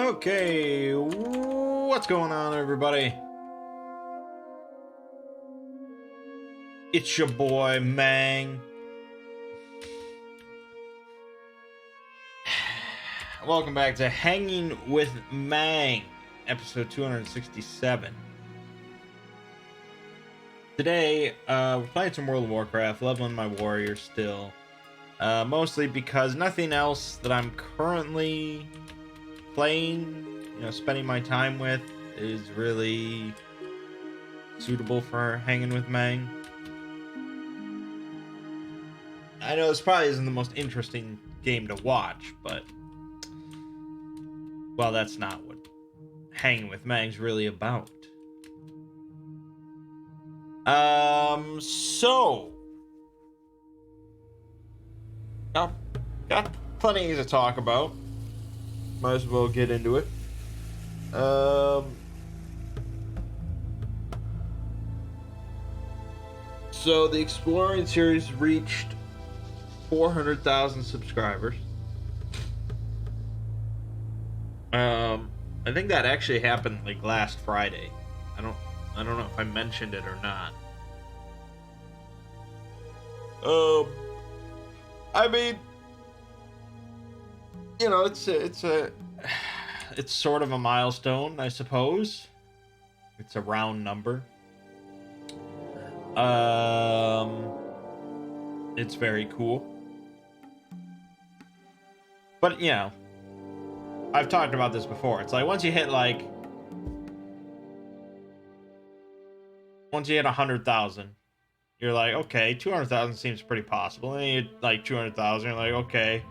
Okay, what's going on, everybody? It's your boy, Mangg. Welcome back to Hanging with Mangg, episode 267. Today, we're playing some World of Warcraft, leveling my warriors still. Mostly because nothing else that I'm currently playing, spending my time with is really suitable for hanging with Mangg. I know this probably isn't the most interesting game to watch, but well, that's not what hanging with Mangg's really about. So got plenty to talk about. Might as well get into it. So the Exploring series reached 400,000 subscribers. I think that actually happened like last Friday. I don't know if I mentioned it or not. I mean, it's sort of a milestone, I suppose. It's a round number. It's very cool. But, I've talked about this before. It's like once you hit 100,000, you're like, okay, 200,000 seems pretty possible. And then you hit like 200,000, you're like, okay,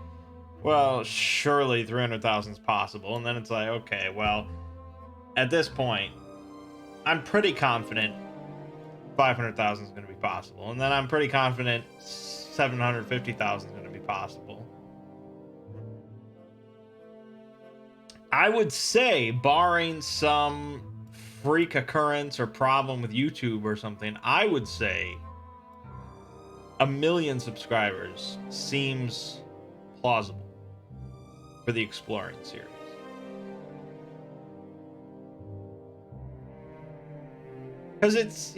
well, surely 300,000 is possible. And then it's like, okay, well, at this point, I'm pretty confident 500,000 is going to be possible. And then I'm pretty confident 750,000 is going to be possible. I would say, barring some freak occurrence or problem with YouTube or something, I would say 1 million subscribers seems plausible for the Exploring series. Because it's,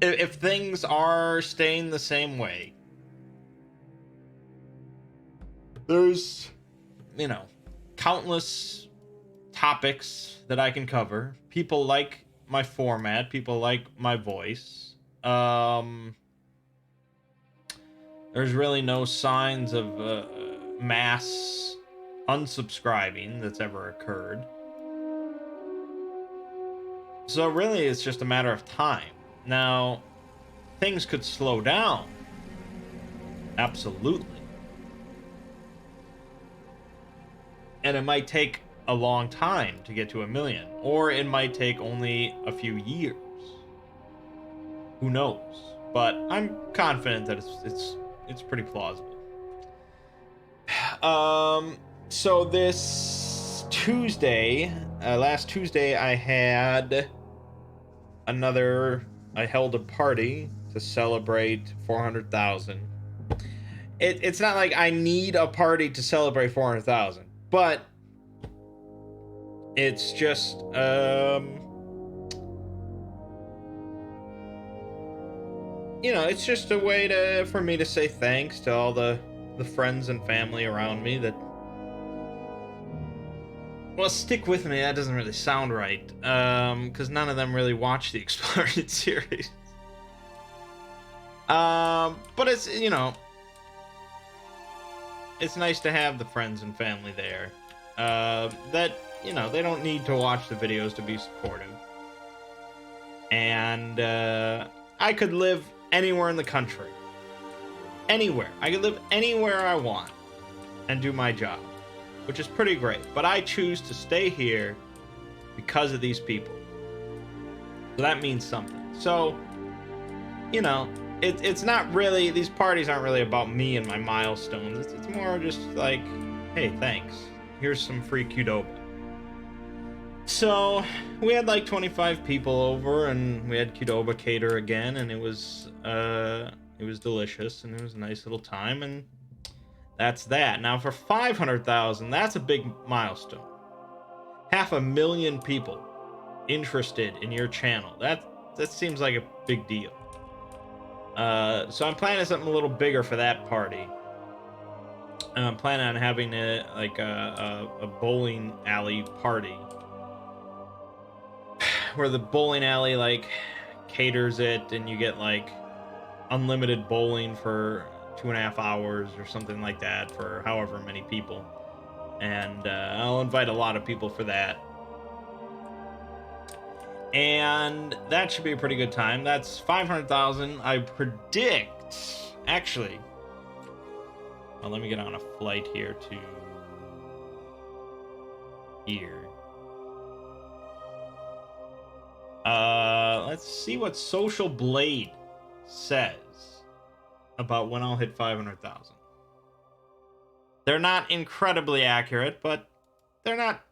if things are staying the same way, there's, countless topics that I can cover. People like my format. People like my voice. There's really no signs of mass unsubscribing that's ever occurred. So really, it's just a matter of time. Now, things could slow down. Absolutely. And it might take a long time to get to 1 million, or it might take only a few years. Who knows? But I'm confident that it's pretty plausible. So this Tuesday, last Tuesday, I held a party to celebrate 400,000. It's not like I need a party to celebrate 400,000. But it's just it's just a way for me to say thanks to all the friends and family around me that, well, stick with me. That doesn't really sound right, because none of them really watch the Exploring series. But it's it's nice to have the friends and family there that, they don't need to watch the videos to be supportive. And I could live anywhere in the country. Anywhere. I could live anywhere I want and do my job, which is pretty great. But I choose to stay here because of these people. So that means something. So, it's not really, these parties aren't really about me and my milestones. It's more just like, hey, thanks. Here's some free Qdoba. So we had like 25 people over, and we had Qdoba cater again, and it was delicious, and it was a nice little time, and That's that. Now for 500,000, that's a big milestone. 500,000 people interested in your channel. That seems like a big deal. So I'm planning something a little bigger for that party. I'm planning on having a bowling alley party where the bowling alley like caters it, and you get like unlimited bowling for 2.5 hours or something like that for however many people. And I'll invite a lot of people for that. And that should be a pretty good time. That's 500,000. I predict, actually. Well, let me get on a flight here to here. Let's see what Social Blade says about when I'll hit 500,000. They're not incredibly accurate, but they're not.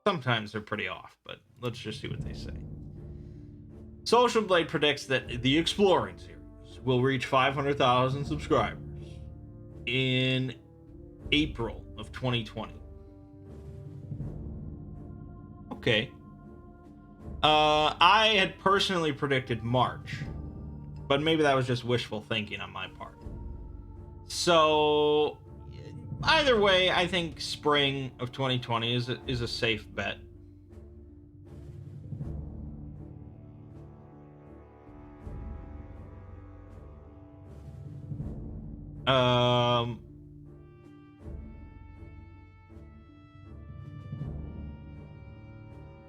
Sometimes they're pretty off, but let's just see what they say. Social Blade predicts that the Exploring series will reach 500,000 subscribers in April of 2020. Okay. I had personally predicted March, but maybe that was just wishful thinking on my part. So either way, I think spring of 2020 is a safe bet.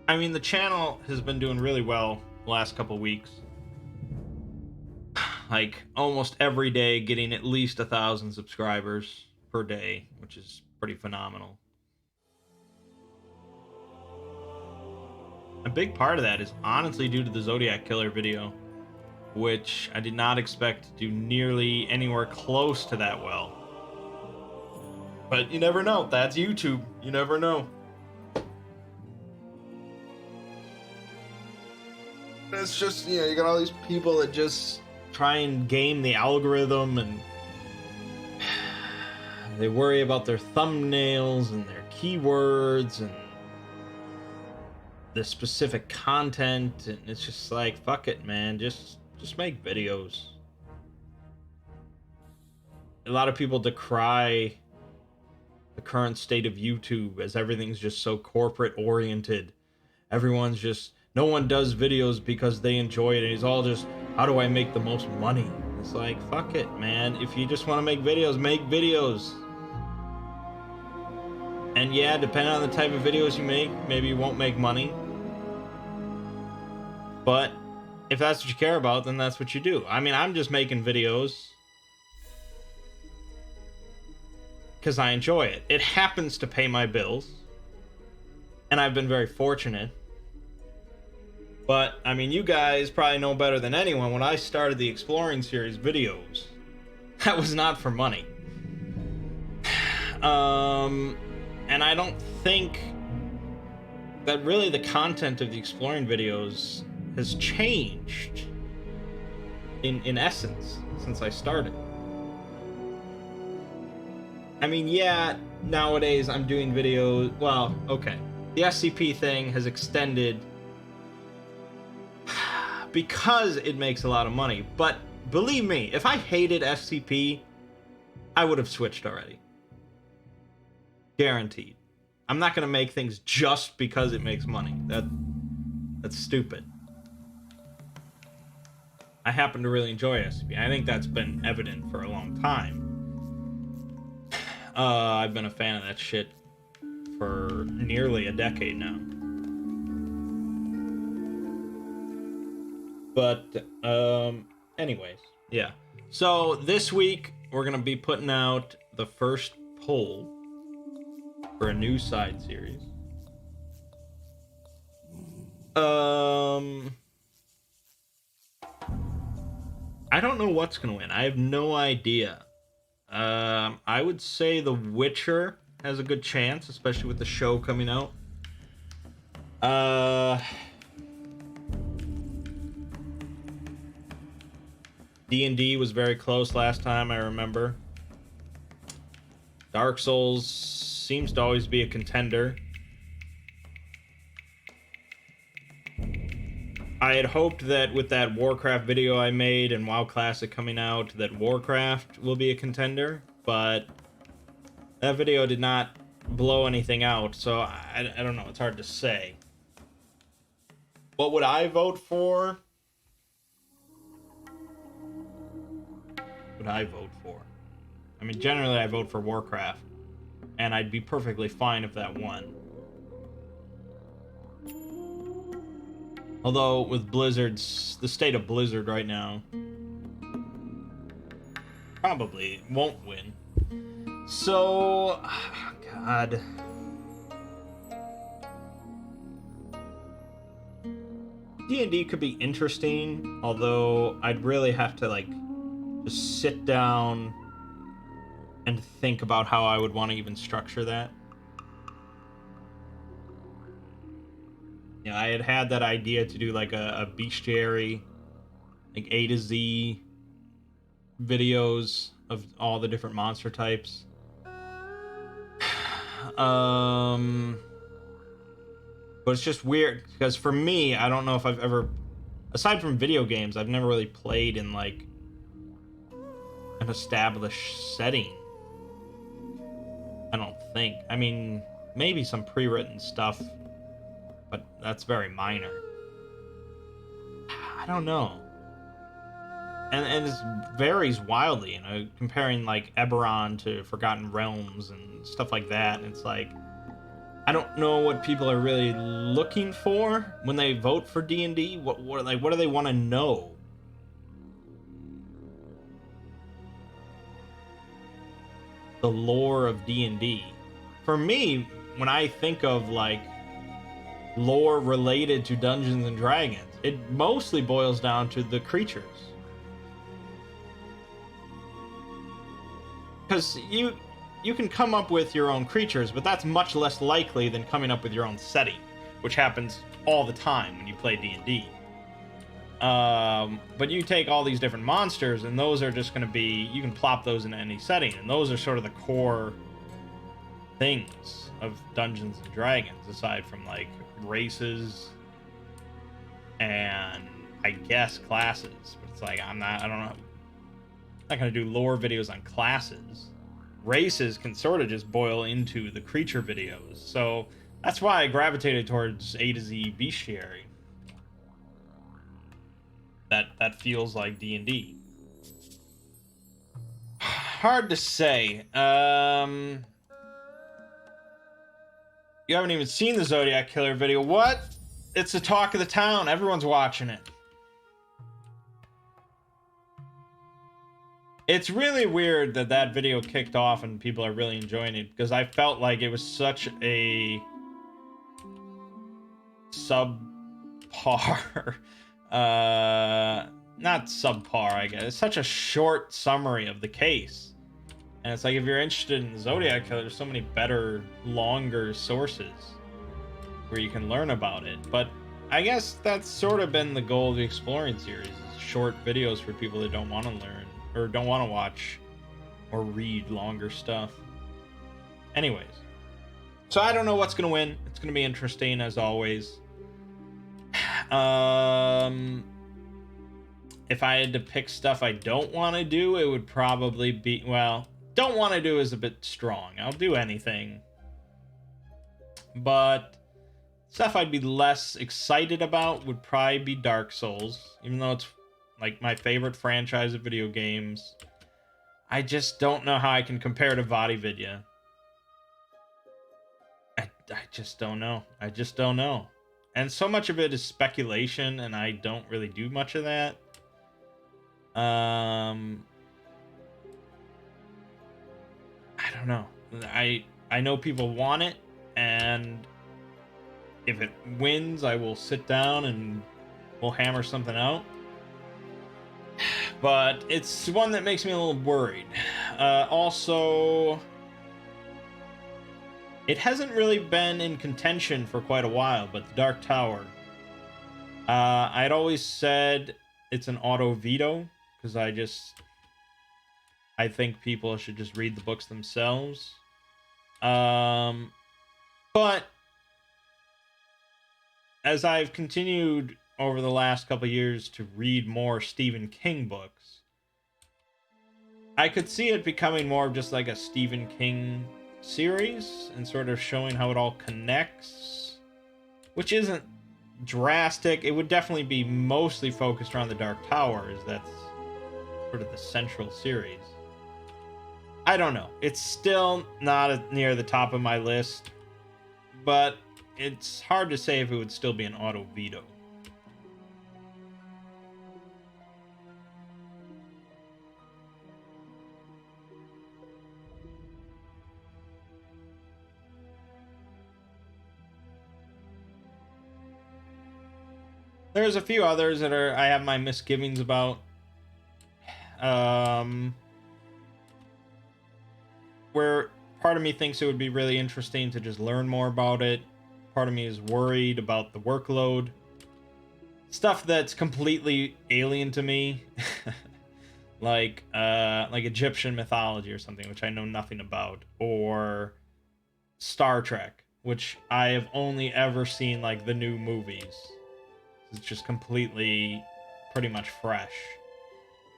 I mean, the channel has been doing really well the last couple weeks. Like almost every day getting at least 1,000 subscribers per day, which is pretty phenomenal. A big part of that is honestly due to the Zodiac Killer video, which I did not expect to do nearly anywhere close to that well. But you never know. That's YouTube. You never know. It's just, you know, you got all these people that just try and game the algorithm, and they worry about their thumbnails and their keywords and the specific content, and it's just like, fuck it, man, just make videos. A lot of people decry the current state of YouTube as everything's just so corporate oriented. Everyone's just, no one does videos because they enjoy it, and it's all just, how do I make the most money? It's like, fuck it, man. If you just want to make videos, make videos. And yeah, depending on the type of videos you make, maybe you won't make money. But if that's what you care about, then that's what you do. I mean, I'm just making videos because I enjoy it. It happens to pay my bills, and I've been very fortunate. But, I mean, you guys probably know better than anyone, when I started the Exploring series videos, that was not for money. And I don't think that really the content of the Exploring videos has changed in essence since I started. I mean, yeah, nowadays I'm doing videos, well, okay. The SCP thing has extended because it makes a lot of money, but believe me, if I hated FCP, I would have switched already. Guaranteed. I'm not gonna make things just because it makes money. That's stupid. I happen to really enjoy SCP. I think that's been evident for a long time. I've been a fan of that shit for nearly a decade now. But, anyways, yeah. So, this week, we're gonna be putting out the first poll for a new side series. I don't know what's gonna win. I have no idea. I would say The Witcher has a good chance, especially with the show coming out. D&D was very close last time, I remember. Dark Souls seems to always be a contender. I had hoped that with that Warcraft video I made and WoW Classic coming out, that Warcraft will be a contender, but that video did not blow anything out, so I don't know, it's hard to say. What would I vote for? What would I vote for? I mean, generally I vote for Warcraft, and I'd be perfectly fine if that won. Although, with Blizzard's, the state of Blizzard right now, probably won't win. So, God. D&D could be interesting, although I'd really have to, like, just sit down and think about how I would want to even structure that. Yeah, I had that idea to do like a bestiary, like A to Z videos of all the different monster types. But it's just weird because for me, I don't know if I've ever, aside from video games, I've never really played in like an established setting. I don't think. I mean, maybe some pre-written stuff, but that's very minor. I don't know. And it varies wildly, you know, comparing like Eberron to Forgotten Realms and stuff like that. And it's like, I don't know what people are really looking for when they vote for D&D. What do they want to know? The lore of D&D. For me, when I think of like lore related to Dungeons and Dragons, it mostly boils down to the creatures. Because you can come up with your own creatures, but that's much less likely than coming up with your own setting, which happens all the time when you play D&D. But you take all these different monsters, and those are just going to be, you can plop those into any setting, and those are sort of the core things of Dungeons and Dragons, aside from like races and I guess classes. But it's like, I don't know. I'm not going to do lore videos on classes. Races can sort of just boil into the creature videos. So that's why I gravitated towards A to Z bestiary. That feels like D&D. Hard to say. You haven't even seen the Zodiac Killer video. What? It's the talk of the town. Everyone's watching it. It's really weird that that video kicked off and people are really enjoying it, because I felt like it was such a subpar, not subpar, I guess. It's such a short summary of the case. And it's like, if you're interested in the Zodiac Killer, there's so many better, longer sources where you can learn about it. But I guess that's sort of been the goal of the Exploring series, is short videos for people that don't want to learn or don't want to watch or read longer stuff. Anyways, so I don't know what's going to win. It's going to be interesting as always. If I had to pick stuff I don't want to do, it would probably be, well, don't want to do is a bit strong. I'll do anything. But stuff I'd be less excited about would probably be Dark Souls, even though it's like my favorite franchise of video games. I just don't know how I can compare to VaatiVidya. I just don't know. I just don't know. And so much of it is speculation, and I don't really do much of that. I don't know. I know people want it, and if it wins, I will sit down and we'll hammer something out. But it's one that makes me a little worried. Also, it hasn't really been in contention for quite a while, but the Dark Tower. I'd always said it's an auto veto, because I think people should just read the books themselves. But as I've continued over the last couple years to read more Stephen King books, I could see it becoming more of just like a Stephen King series and sort of showing how it all connects, which isn't drastic. It would definitely be mostly focused around the Dark Towers. That's sort of the central series. I don't know. It's still not near the top of my list, but it's hard to say if it would still be an auto veto. There's a few others that I have my misgivings about. Where part of me thinks it would be really interesting to just learn more about it. Part of me is worried about the workload. Stuff that's completely alien to me. like Egyptian mythology or something, which I know nothing about. Or Star Trek, which I have only ever seen like the new movies. It's just completely pretty much fresh.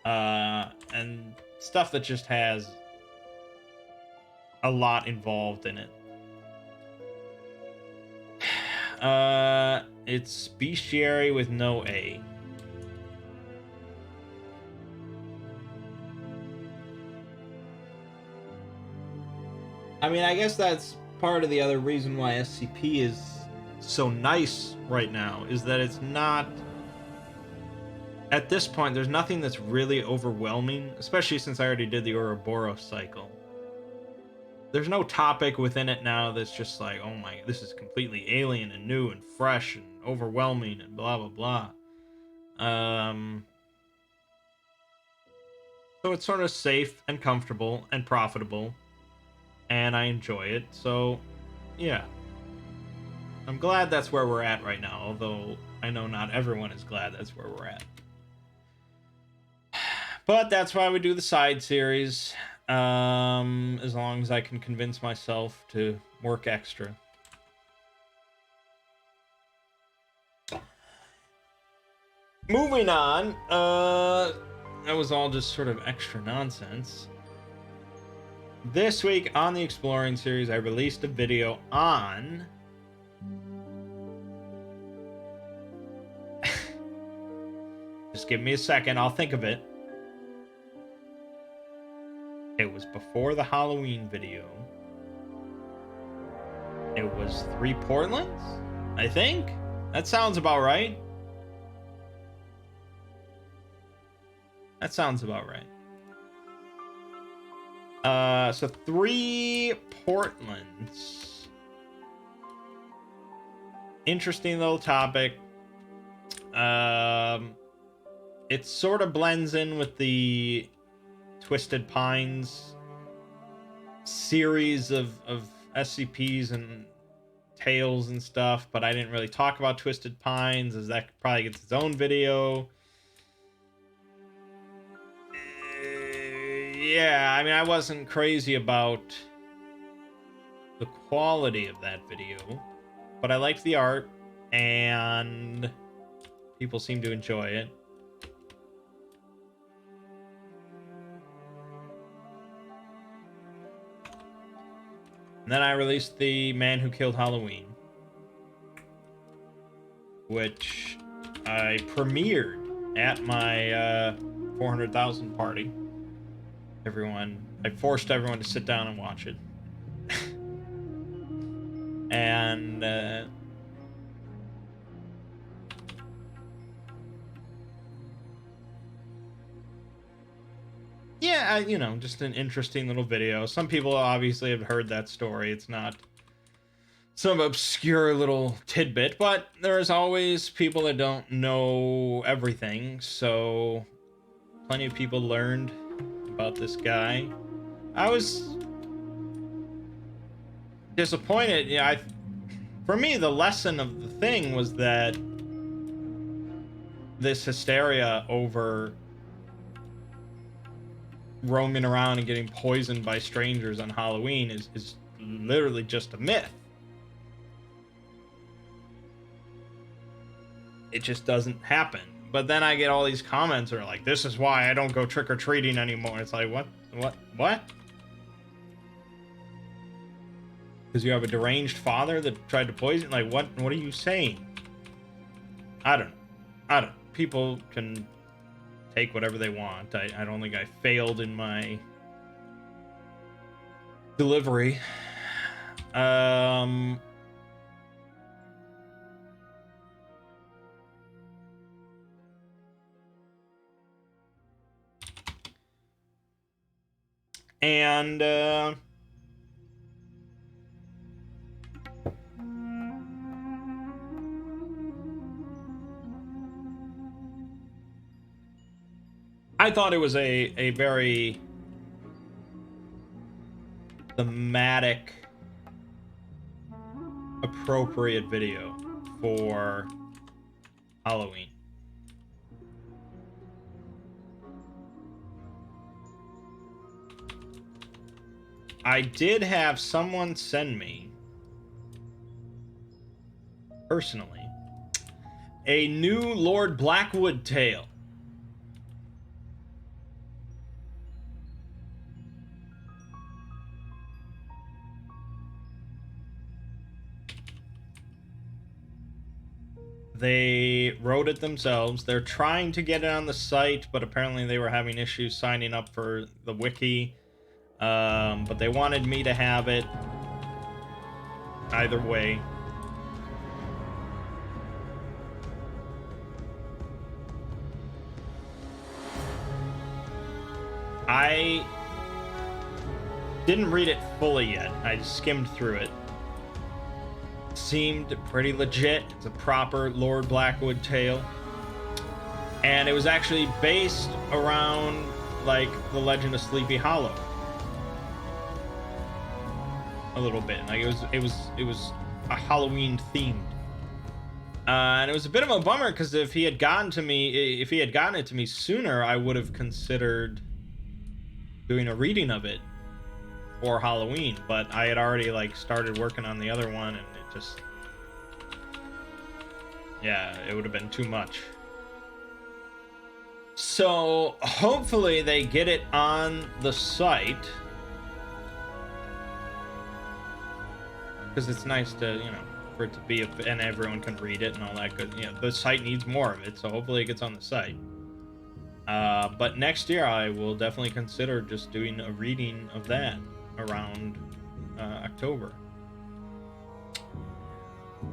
And stuff that just has a lot involved in it. It's bestiary with no A. I mean, I guess that's part of the other reason why SCP is so nice right now, is that it's not, at this point, there's nothing that's really overwhelming, especially since I already did the Ouroboros cycle. There's no topic within it now that's just like, oh my, this is completely alien and new and fresh and overwhelming and blah blah blah. So it's sort of safe and comfortable and profitable, and I enjoy it. So yeah, I'm glad that's where we're at right now, although I know not everyone is glad that's where we're at. But that's why we do the side series. As long as I can convince myself to work extra. Moving on, that was all just sort of extra nonsense. This week on the Exploring series, I released a video on just give me a second, I'll think of it. It was before the Halloween video. It was 3 Portlands, I think. That sounds about right. That sounds about right. So 3 Portlands. Interesting little topic. It sort of blends in with the Twisted Pines series of SCPs and tales and stuff, but I didn't really talk about Twisted Pines, as that probably gets its own video. Yeah, I mean, I wasn't crazy about the quality of that video, but I liked the art, and people seem to enjoy it. And then I released The Man Who Killed Halloween, which I premiered at my 400,000 party. I forced everyone to sit down and watch it. And yeah, just an interesting little video. Some people obviously have heard that story. It's not some obscure little tidbit, but there's always people that don't know everything. So plenty of people learned about this guy. I was disappointed. Yeah, for me, the lesson of the thing was that this hysteria over roaming around and getting poisoned by strangers on Halloween is literally just a myth. It just doesn't happen. But then I get all these comments that are like, this is why I don't go trick-or-treating anymore. It's like, what? Because you have a deranged father that tried to poison? Like, what are you saying? I don't know. People can take whatever they want. I don't think I failed in my delivery. And I thought it was a very thematic, appropriate video for Halloween. I did have someone send me, personally, a new Lord Blackwood tale. They wrote it themselves. They're trying to get it on the site, but apparently they were having issues signing up for the wiki. But they wanted me to have it. Either way. I didn't read it fully yet. I skimmed through it. Seemed pretty legit. It's a proper Lord Blackwood tale. And it was actually based around, like, the Legend of Sleepy Hollow. A little bit. Like, it was a Halloween themed. And it was a bit of a bummer, because if he had gotten it to me sooner, I would have considered doing a reading of it for Halloween. But I had already, like, started working on the other one, and it just, yeah, it would have been too much. So hopefully they get it on the site, because it's nice to, you know, for it to be and everyone can read it and all that good. You know, the site needs more of it, so hopefully it gets on the site. But next year I will definitely consider just doing a reading of that around October.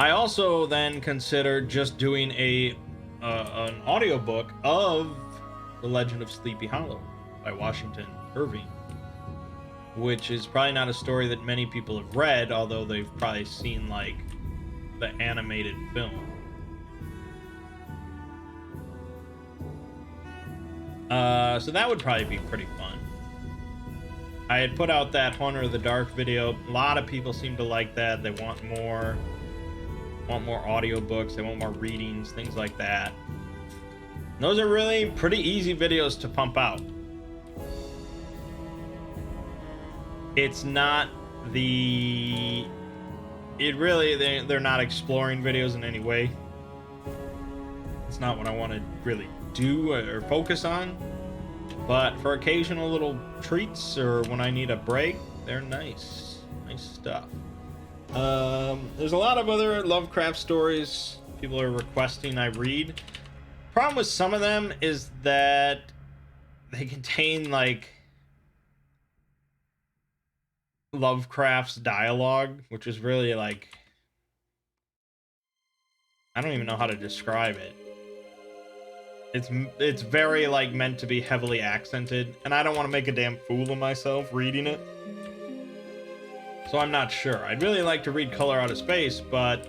I also then considered just doing an audiobook of The Legend of Sleepy Hollow by Washington Irving, which is probably not a story that many people have read, although they've probably seen, like, the animated film. So that would probably be pretty fun. I had put out that Hunter of the Dark video. A lot of people seem to like that. They want more audiobooks, they want more readings, things like that. And those are really pretty easy videos to pump out. It's not they're not exploring videos in any way. It's not what I want to really do or focus on. But for occasional little treats or when I need a break, they're nice stuff. There's a lot of other Lovecraft stories people are requesting I read. Problem with some of them is that they contain, like, Lovecraft's dialogue, which is really, like, I don't even know how to describe it. It's very, like, meant to be heavily accented, and I don't want to make a damn fool of myself reading it. So I'm not sure. I'd really like to read Color Out of Space, but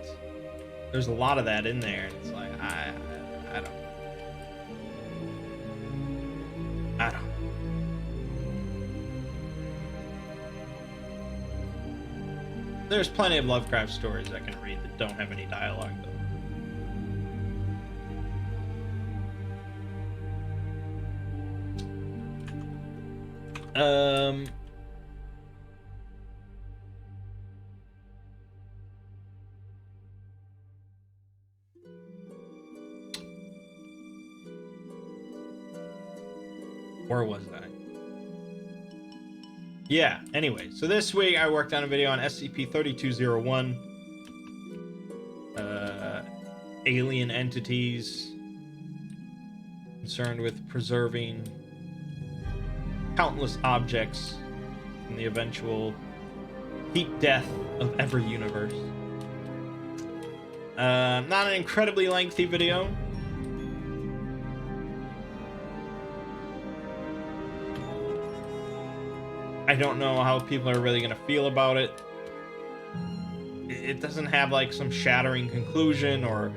there's a lot of that in there, and it's like, I don't. There's plenty of Lovecraft stories I can read that don't have any dialogue, though. Where was I? Yeah, anyway, so this week I worked on a video on SCP-3201. Alien entities concerned with preserving countless objects from the eventual heat death of every universe. Not an incredibly lengthy video. I don't know how people are really gonna feel about it. It doesn't have like some shattering conclusion or,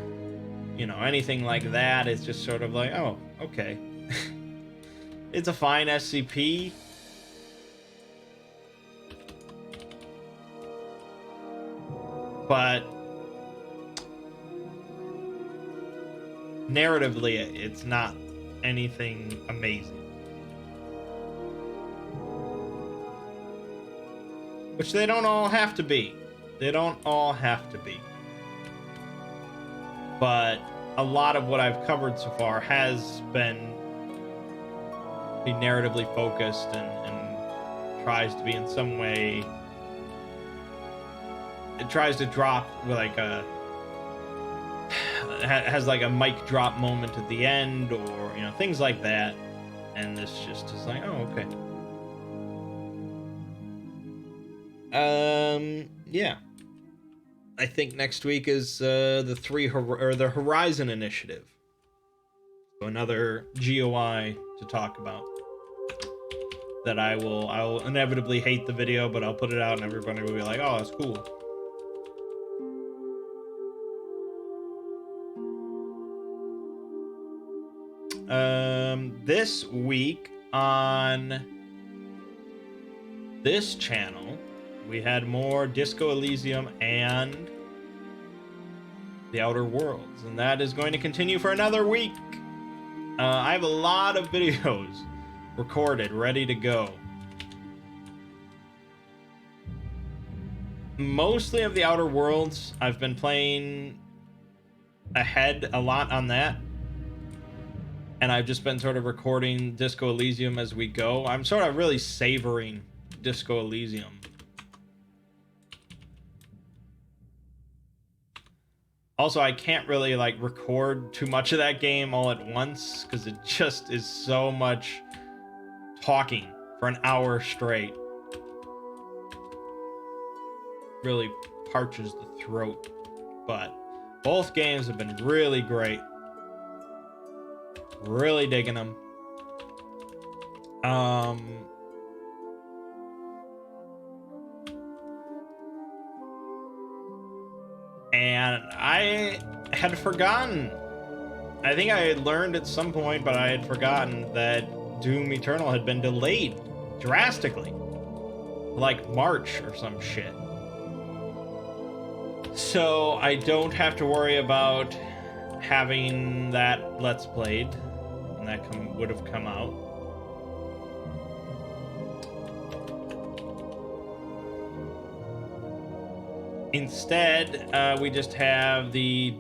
you know, anything like that. It's just sort of like, oh, okay. It's a fine SCP. But narratively, it's not anything amazing. Which they don't all have to be. They don't all have to be. But a lot of what I've covered so far has been narratively focused and tries to be in some way. It tries to drop like has like a mic drop moment at the end, or you know, things like that. And this just is like, oh, okay. Yeah. I think next week is the Horizon Initiative. So another GOI to talk about. That I'll inevitably hate the video, but I'll put it out and everybody will be like, oh, that's cool. This week on this channel, we had more Disco Elysium and The Outer Worlds, and that is going to continue for another week. I have a lot of videos recorded, ready to go. Mostly of The Outer Worlds. I've been playing ahead a lot on that. And I've just been sort of recording Disco Elysium as we go. I'm sort of really savoring Disco Elysium. Also, I can't really like record too much of that game all at once because it just is so much talking for an hour straight. Really parches the throat. But both games have been really great. Really digging them. And I had forgotten. I think I had learned at some point, but I had forgotten that Doom Eternal had been delayed drastically. Like March or some shit. So I don't have to worry about having that Let's Played. And that would have come out. Instead, we just have the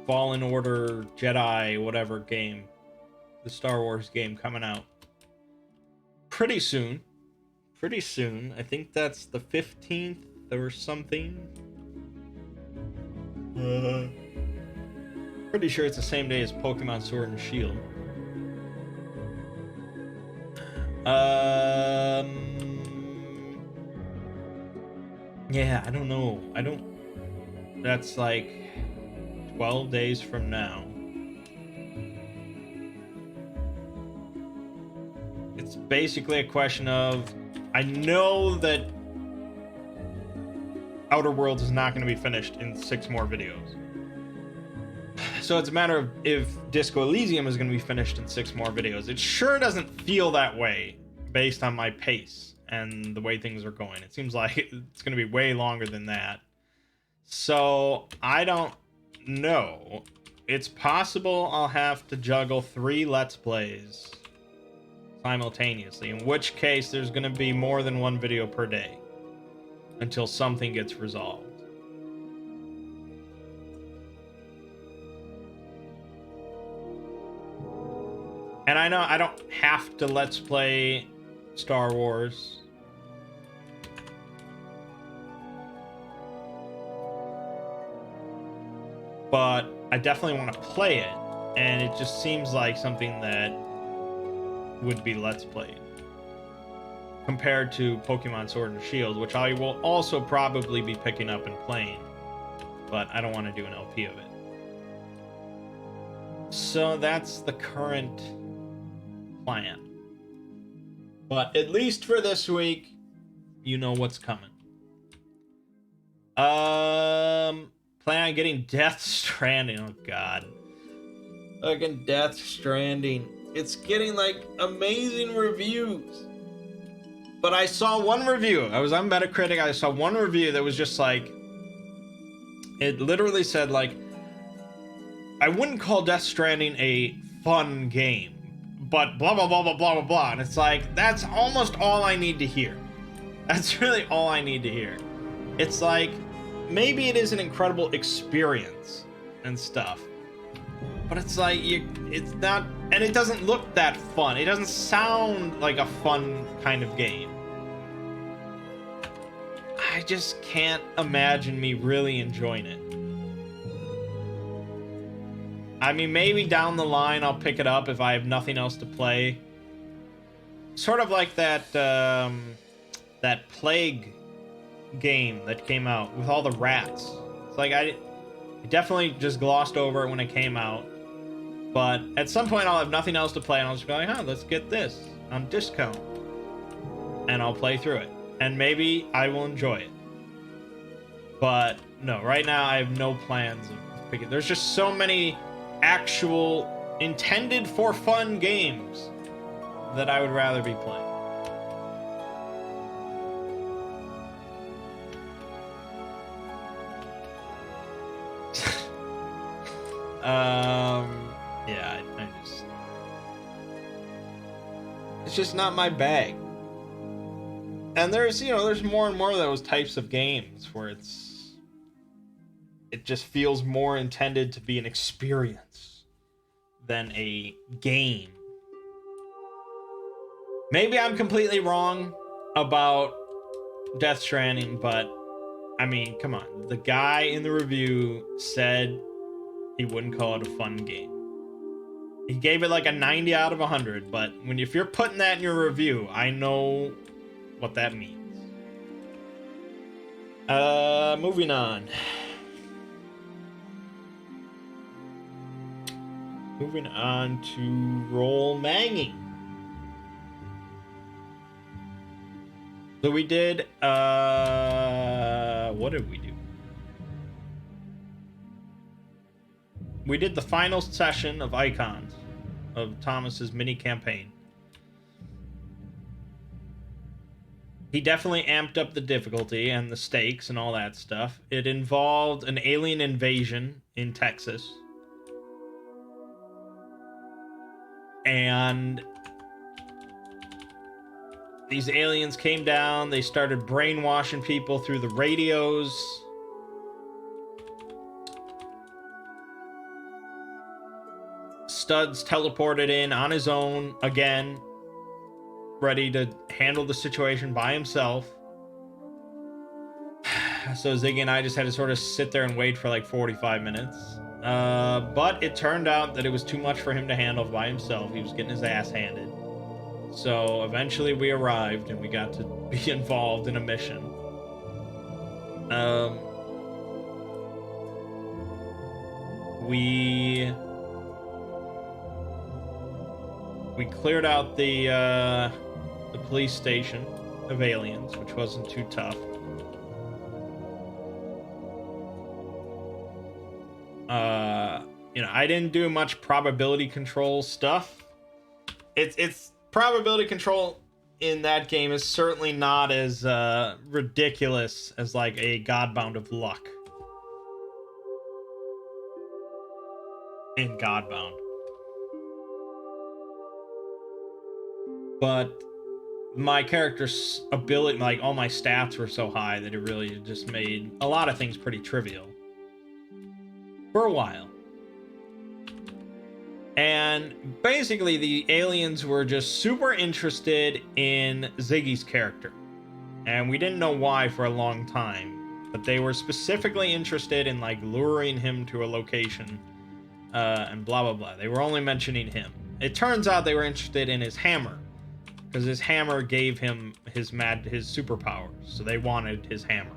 Fallen Order Jedi whatever game, the Star Wars game, coming out pretty soon. Pretty soon. I think that's the 15th or something. Pretty sure it's the same day as Pokemon Sword and Shield. Yeah, I don't know. That's like 12 days from now. It's basically a question of, I know that Outer Worlds is not going to be finished in 6 more videos. So it's a matter of if Disco Elysium is going to be finished in 6 more videos. It sure doesn't feel that way based on my pace and the way things are going. It seems like it's going to be way longer than that. So I don't know. It's possible I'll have to juggle 3 Let's Plays simultaneously, in which case there's going to be more than 1 video per day until something gets resolved. And I know I don't have to Let's Play Star Wars. But I definitely want to play it. And it just seems like something that would be Let's Played. Compared to Pokemon Sword and Shield, which I will also probably be picking up and playing. But I don't want to do an LP of it. So that's the current plan. But at least for this week, you know what's coming. Plan on getting Death Stranding. Oh god. Fucking Death Stranding. It's getting like amazing reviews. But I saw one review. I was on Metacritic. I saw one review that was just like, it literally said like, I wouldn't call Death Stranding a fun game, but blah, blah, blah, blah, blah, blah, blah. And it's like, that's almost all I need to hear. That's really all I need to hear. It's like, maybe it is an incredible experience and stuff, but it's like, it's not, and it doesn't look that fun. It doesn't sound like a fun kind of game. I just can't imagine me really enjoying it. I mean, maybe down the line I'll pick it up if I have nothing else to play. Sort of like that that Plague game that came out with all the rats. It's like I definitely just glossed over it when it came out. But at some point I'll have nothing else to play and I'll just be like, huh, let's get this on discount. And I'll play through it. And maybe I will enjoy it. But no, right now I have no plans of picking. There's just so many actual intended for fun games that I would rather be playing. Yeah, I just, it's just not my bag. And there's, you know, there's more and more of those types of games where it just feels more intended to be an experience than a game. Maybe I'm completely wrong about Death Stranding, but I mean, come on. The guy in the review said he wouldn't call it a fun game. He gave it like a 90 out of 100, but if you're putting that in your review, I know what that means. Moving on. Moving on to roll Mangg. So we did, what did we do? We did the final session of Icons of Thomas's mini campaign. He definitely amped up the difficulty and the stakes and all that stuff. It involved an alien invasion in Texas. And these aliens came down, they started brainwashing people through the radios. Studs teleported in on his own again, ready to handle the situation by himself. So Ziggy and I just had to sort of sit there and wait for like 45 minutes. But it turned out that it was too much for him to handle by himself. He was getting his ass handed. So eventually we arrived and we got to be involved in a mission. We cleared out the police station of aliens, which wasn't too tough. You know, I didn't do much probability control stuff. It's probability control in that game is certainly not as ridiculous as like a Godbound of Luck in Godbound. But my character's ability, like all my stats were so high that it really just made a lot of things pretty trivial. For a while. And basically, the aliens were just super interested in Ziggy's character. And we didn't know why for a long time. But they were specifically interested in, like, luring him to a location. And blah, blah, blah. They were only mentioning him. It turns out they were interested in his hammer. Because his hammer gave him his superpowers. So they wanted his hammer.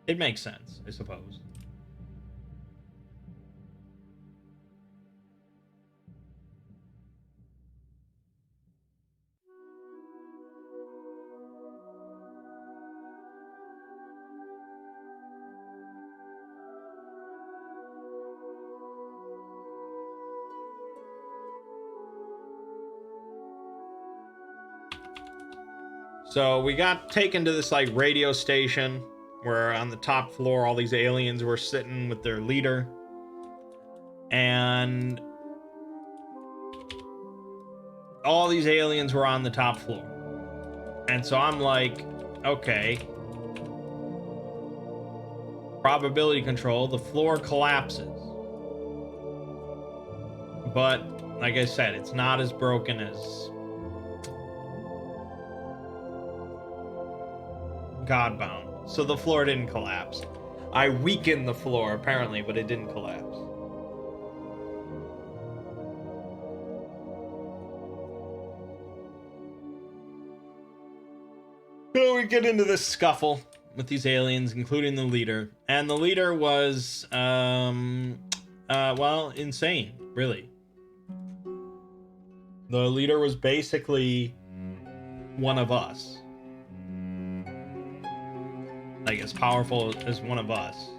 It makes sense, I suppose. So we got taken to this, like, radio station where on the top floor all these aliens were sitting with their leader. And all these aliens were on the top floor. And so I'm like, okay. Probability control, the floor collapses. But, like I said, it's not as broken as Godbound. So the floor didn't collapse. I weakened the floor, apparently, but it didn't collapse. So we get into this scuffle with these aliens, including the leader. And the leader was, well, insane, really. The leader was basically one of us. Like, as powerful as one of us.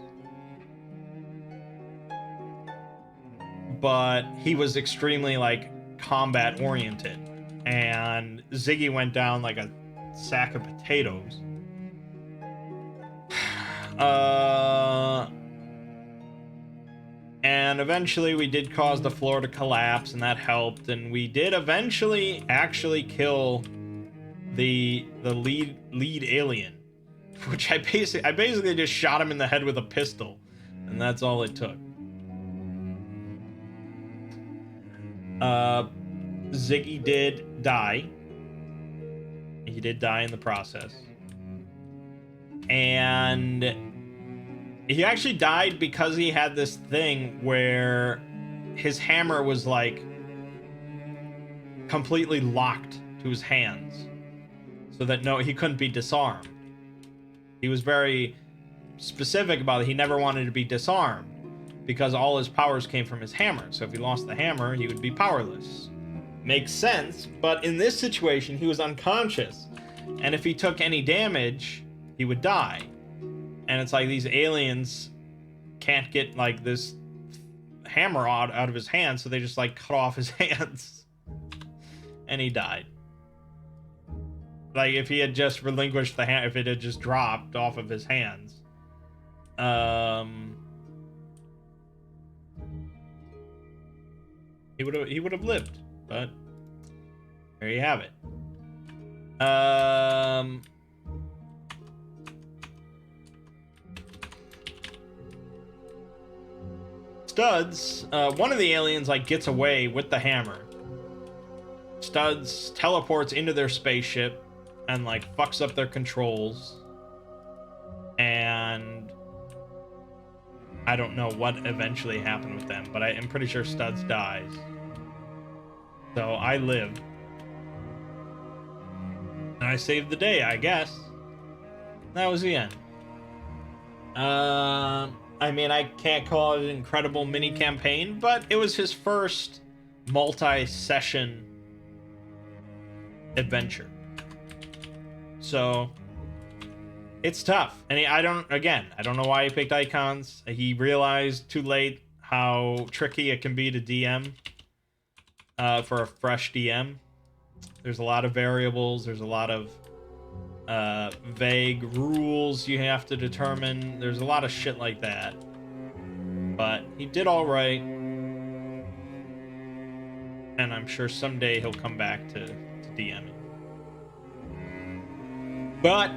But he was extremely, like, combat oriented. And Ziggy went down like a sack of potatoes. And eventually we did cause the floor to collapse, and that helped. And we did eventually actually kill the lead alien, which I basically just shot him in the head with a pistol, and that's all it took. Ziggy did die. He did die in the process. And he actually died because he had this thing where his hammer was, like, completely locked to his hands, so that he couldn't be disarmed. He was very specific about it. He never wanted to be disarmed because all his powers came from his hammer. So if he lost the hammer, he would be powerless. Makes sense, but in this situation, he was unconscious. And if he took any damage, he would die. And it's like these aliens can't get, like, this hammer out of his hands, so they just, like, cut off his hands. And he died. Like, if he had just relinquished the hand, if it had just dropped off of his hands, he would have lived. But there you have it. Studs, one of the aliens, like, gets away with the hammer. Studs teleports into their spaceship and, like, fucks up their controls. And I don't know what eventually happened with them, but I am pretty sure Studs dies. So I live. And I saved the day, I guess. That was the end. I mean, I can't call it an incredible mini campaign, but it was his first multi-session adventure. So it's tough. And I don't know why he picked icons. He realized too late how tricky it can be to DM for a fresh DM. There's a lot of variables. There's a lot of vague rules you have to determine. There's a lot of shit like that. But he did all right. And I'm sure someday he'll come back to DMing. But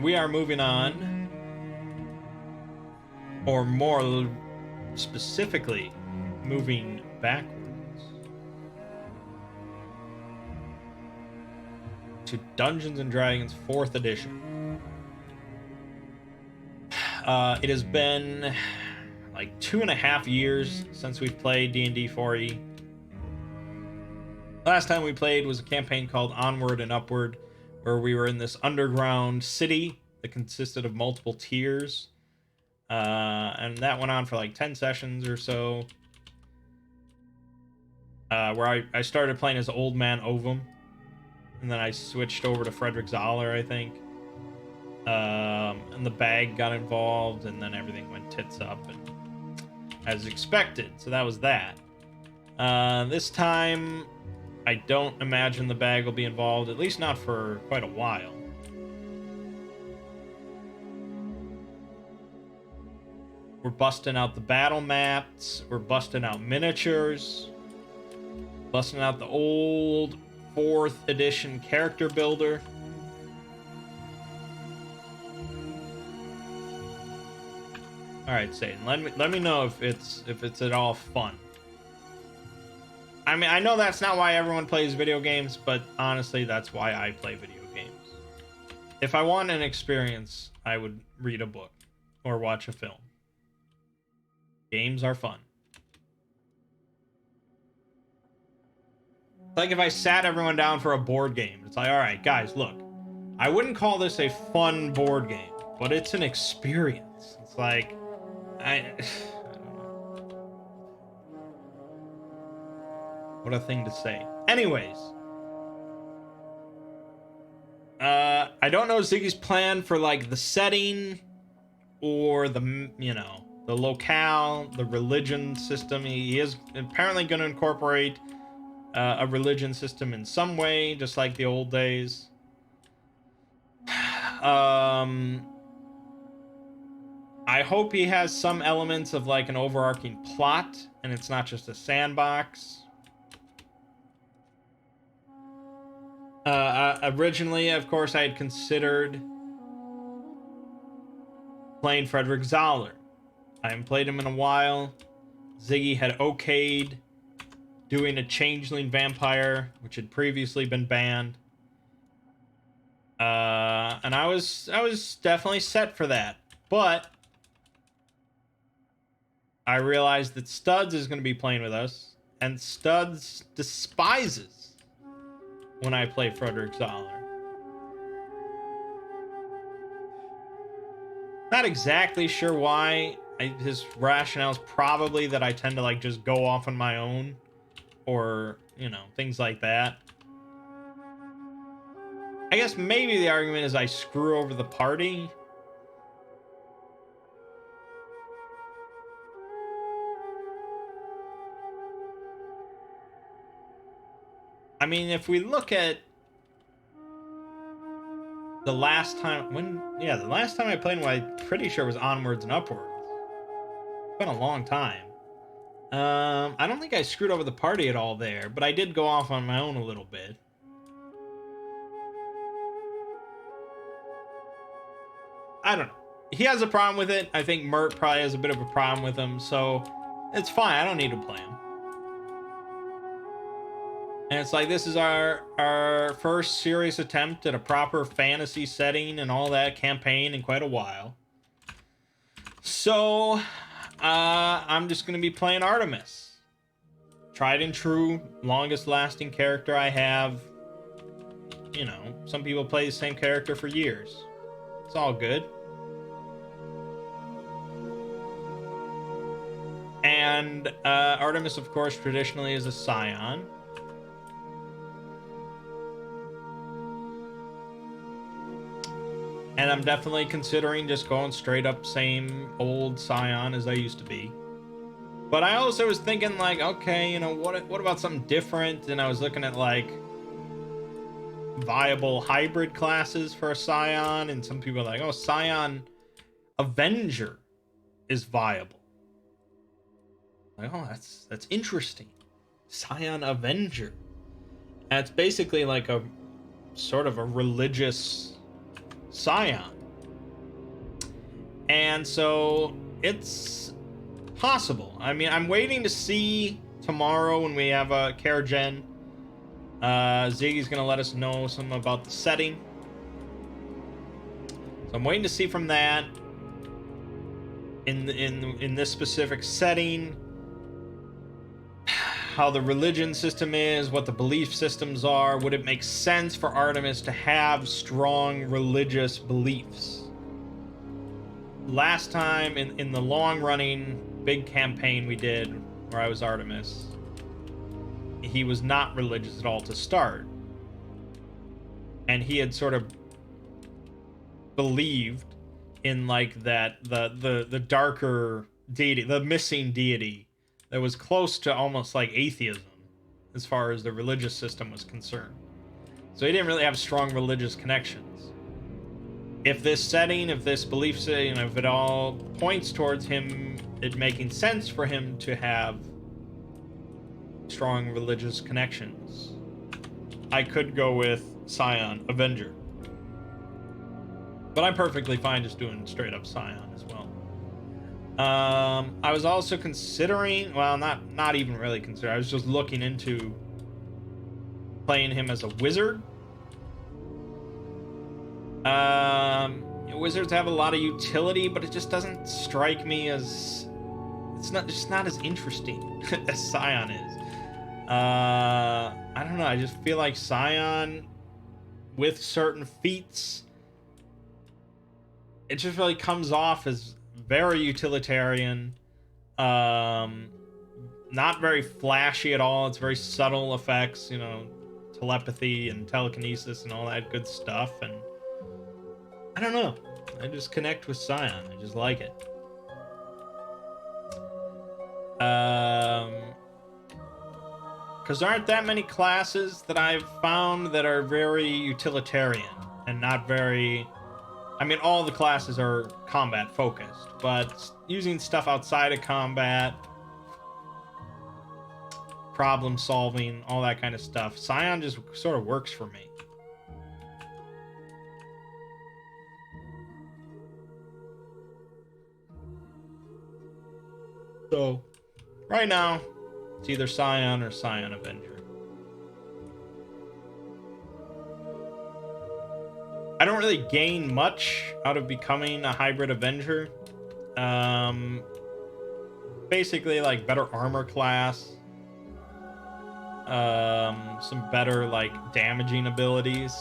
we are moving on. Or more specifically, moving backwards to Dungeons and Dragons 4th edition. It has been like 2.5 years since we've played D&D 4e. Last time we played was a campaign called Onward and Upward, where we were in this underground city that consisted of multiple tiers. And that went on for like 10 sessions or so. Where I started playing as Old Man Ovum, and then I switched over to Frederick Zoller, I think. And the bag got involved, and then everything went tits up, and as expected. So that was that. This time, I don't imagine the bag will be involved, at least not for quite a while. We're busting out the battle maps. We're busting out miniatures. Busting out the old 4th edition character builder. All right, Satan. Let me know if it's at all fun. I mean, I know that's not why everyone plays video games, but honestly, that's why I play video games. If I want an experience, I would read a book or watch a film. Games are fun. Like if I sat everyone down for a board game, it's like, all right, guys, look, I wouldn't call this a fun board game, but it's an experience. It's like, I don't know. What a thing to say. Anyways, I don't know Ziggy's plan for like the setting or the, you know, the locale, the religion system. He is apparently going to incorporate a religion system in some way, just like the old days. I hope he has some elements of like an overarching plot, and it's not just a sandbox. Originally, of course, I had considered playing Frederick Zoller. I haven't played him in a while. Ziggy had okayed doing a changeling vampire, which had previously been banned. And I was definitely set for that. But I realized that Studs is going to be playing with us, and Studs despises when I play Frederick Zoller. Not exactly sure why. His rationale is probably that I tend to like just go off on my own, or, you know, things like that. I guess maybe the argument is I screw over the party. I mean, if we look at the last time, the last time I played one, I'm pretty sure it was Onwards and Upwards. It's been a long time. I don't think I screwed over the party at all there, but I did go off on my own a little bit. I don't know. He has a problem with it. I think Mert probably has a bit of a problem with him, so it's fine. I don't need to play him. And it's like, this is our first serious attempt at a proper fantasy setting and all that campaign in quite a while. So, I'm just going to be playing Artemis. Tried and true, longest lasting character I have. You know, some people play the same character for years. It's all good. And Artemis, of course, traditionally is a scion. And I'm definitely considering just going straight up same old scion as I used to be. But I also was thinking like, okay, you know, what about something different? And I was looking at like viable hybrid classes for a scion, and some people are like, oh, Scion Avenger is viable. Like, oh, that's interesting. Scion Avenger. And it's basically like a sort of a religious scion. And so it's possible. I mean, I'm waiting to see tomorrow when we have a care gen. Ziggy's gonna let us know some about the setting. So I'm waiting to see from that in this specific setting how the religion system is, what the belief systems are. Would it make sense for Artemis to have strong religious beliefs? Last time in the long running big campaign we did where I was Artemis, he was not religious at all to start, and he had sort of believed in like that the darker deity, the missing deity that was close to almost like atheism as far as the religious system was concerned. So he didn't really have strong religious connections. If this setting, if this belief setting, if it all points towards him, it making sense for him to have strong religious connections, I could go with Scion Avenger. But I'm perfectly fine just doing straight up Scion as well. I was also considering, well, not even really considering, I was just looking into playing him as a wizard. Wizards have a lot of utility, but it just doesn't strike me as, it's just not as interesting as Scion is. I don't know, I just feel like Scion with certain feats, it just really comes off as very utilitarian, not very flashy at all. It's very subtle effects, you know, telepathy and telekinesis and all that good stuff, and I don't know, I just connect with Scion. I just like it. Because there aren't that many classes that I've found that are very utilitarian and not very, I mean, all the classes are combat focused, but using stuff outside of combat, problem solving, all that kind of stuff, Scion just sort of works for me. So, right now, it's either Scion or Scion Avenger. I don't really gain much out of becoming a hybrid Avenger. Basically, like, better armor class. Some better, like, damaging abilities.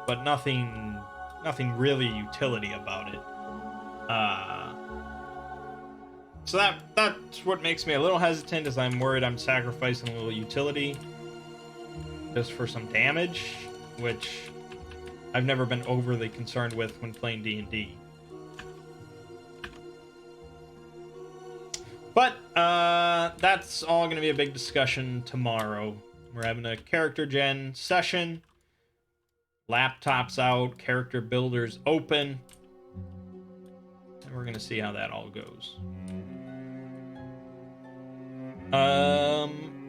But nothing really utility about it. So that's what makes me a little hesitant, is I'm worried I'm sacrificing a little utility just for some damage, which I've never been overly concerned with when playing D&D. But that's all going to be a big discussion tomorrow. We're having a character gen session. Laptops out, character builders open. And we're going to see how that all goes.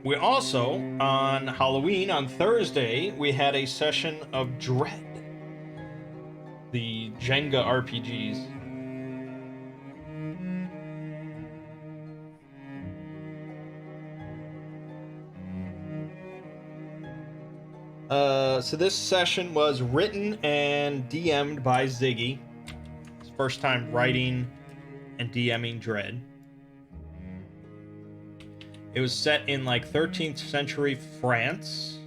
We also, on Halloween, on Thursday, we had a session of Dread, the Jenga RPGs. So this session was written and DM'd by Ziggy. His first time writing and DMing Dread. It was set in like 13th century France.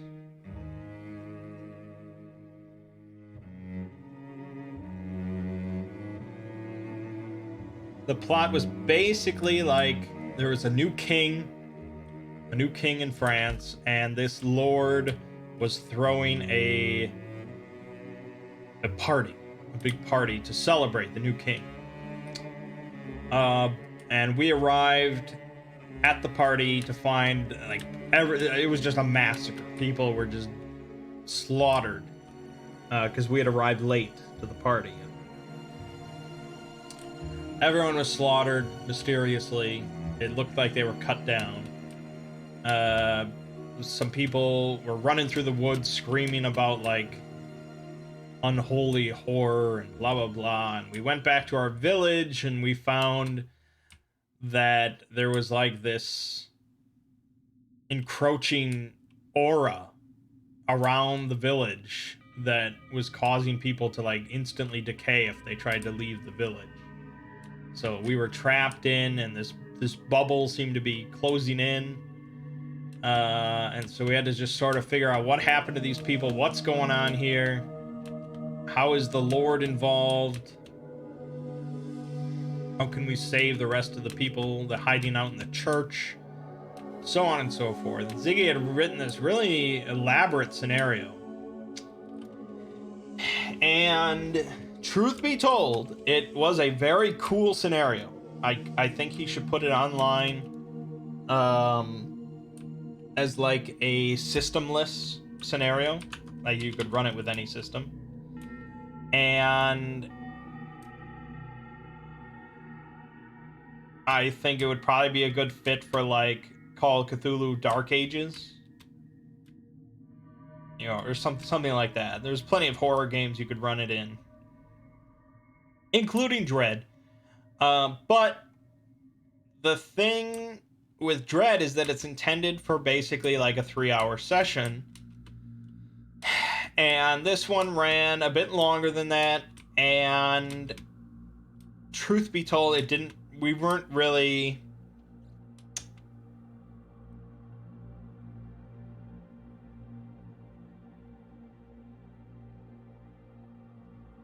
The plot was basically like there was a new king in France, and this lord was throwing a party, a big party to celebrate the new king. And we arrived at the party to find, like, it was just a massacre. People were just slaughtered because we had arrived late to the party. Everyone was slaughtered mysteriously. It looked like they were cut down. Some people were running through the woods screaming about, like, unholy horror and blah blah blah, and we went back to our village and we found that there was like this encroaching aura around the village that was causing people to like instantly decay if they tried to leave the village. So we were trapped in, and this bubble seemed to be closing in. And so we had to just sort of figure out what happened to these people, what's going on here, how is the Lord involved, how can we save the rest of the people that hiding out in the church, so on and so forth. Ziggy had written this really elaborate scenario. And truth be told, it was a very cool scenario. I think he should put it online as like a systemless scenario. Like you could run it with any system. And I think it would probably be a good fit for like Call of Cthulhu Dark Ages. You know, or something like that. There's plenty of horror games you could run it in, including Dread. But the thing with Dread is that it's intended for basically like a 3-hour session. And this one ran a bit longer than that. And truth be told, we weren't really...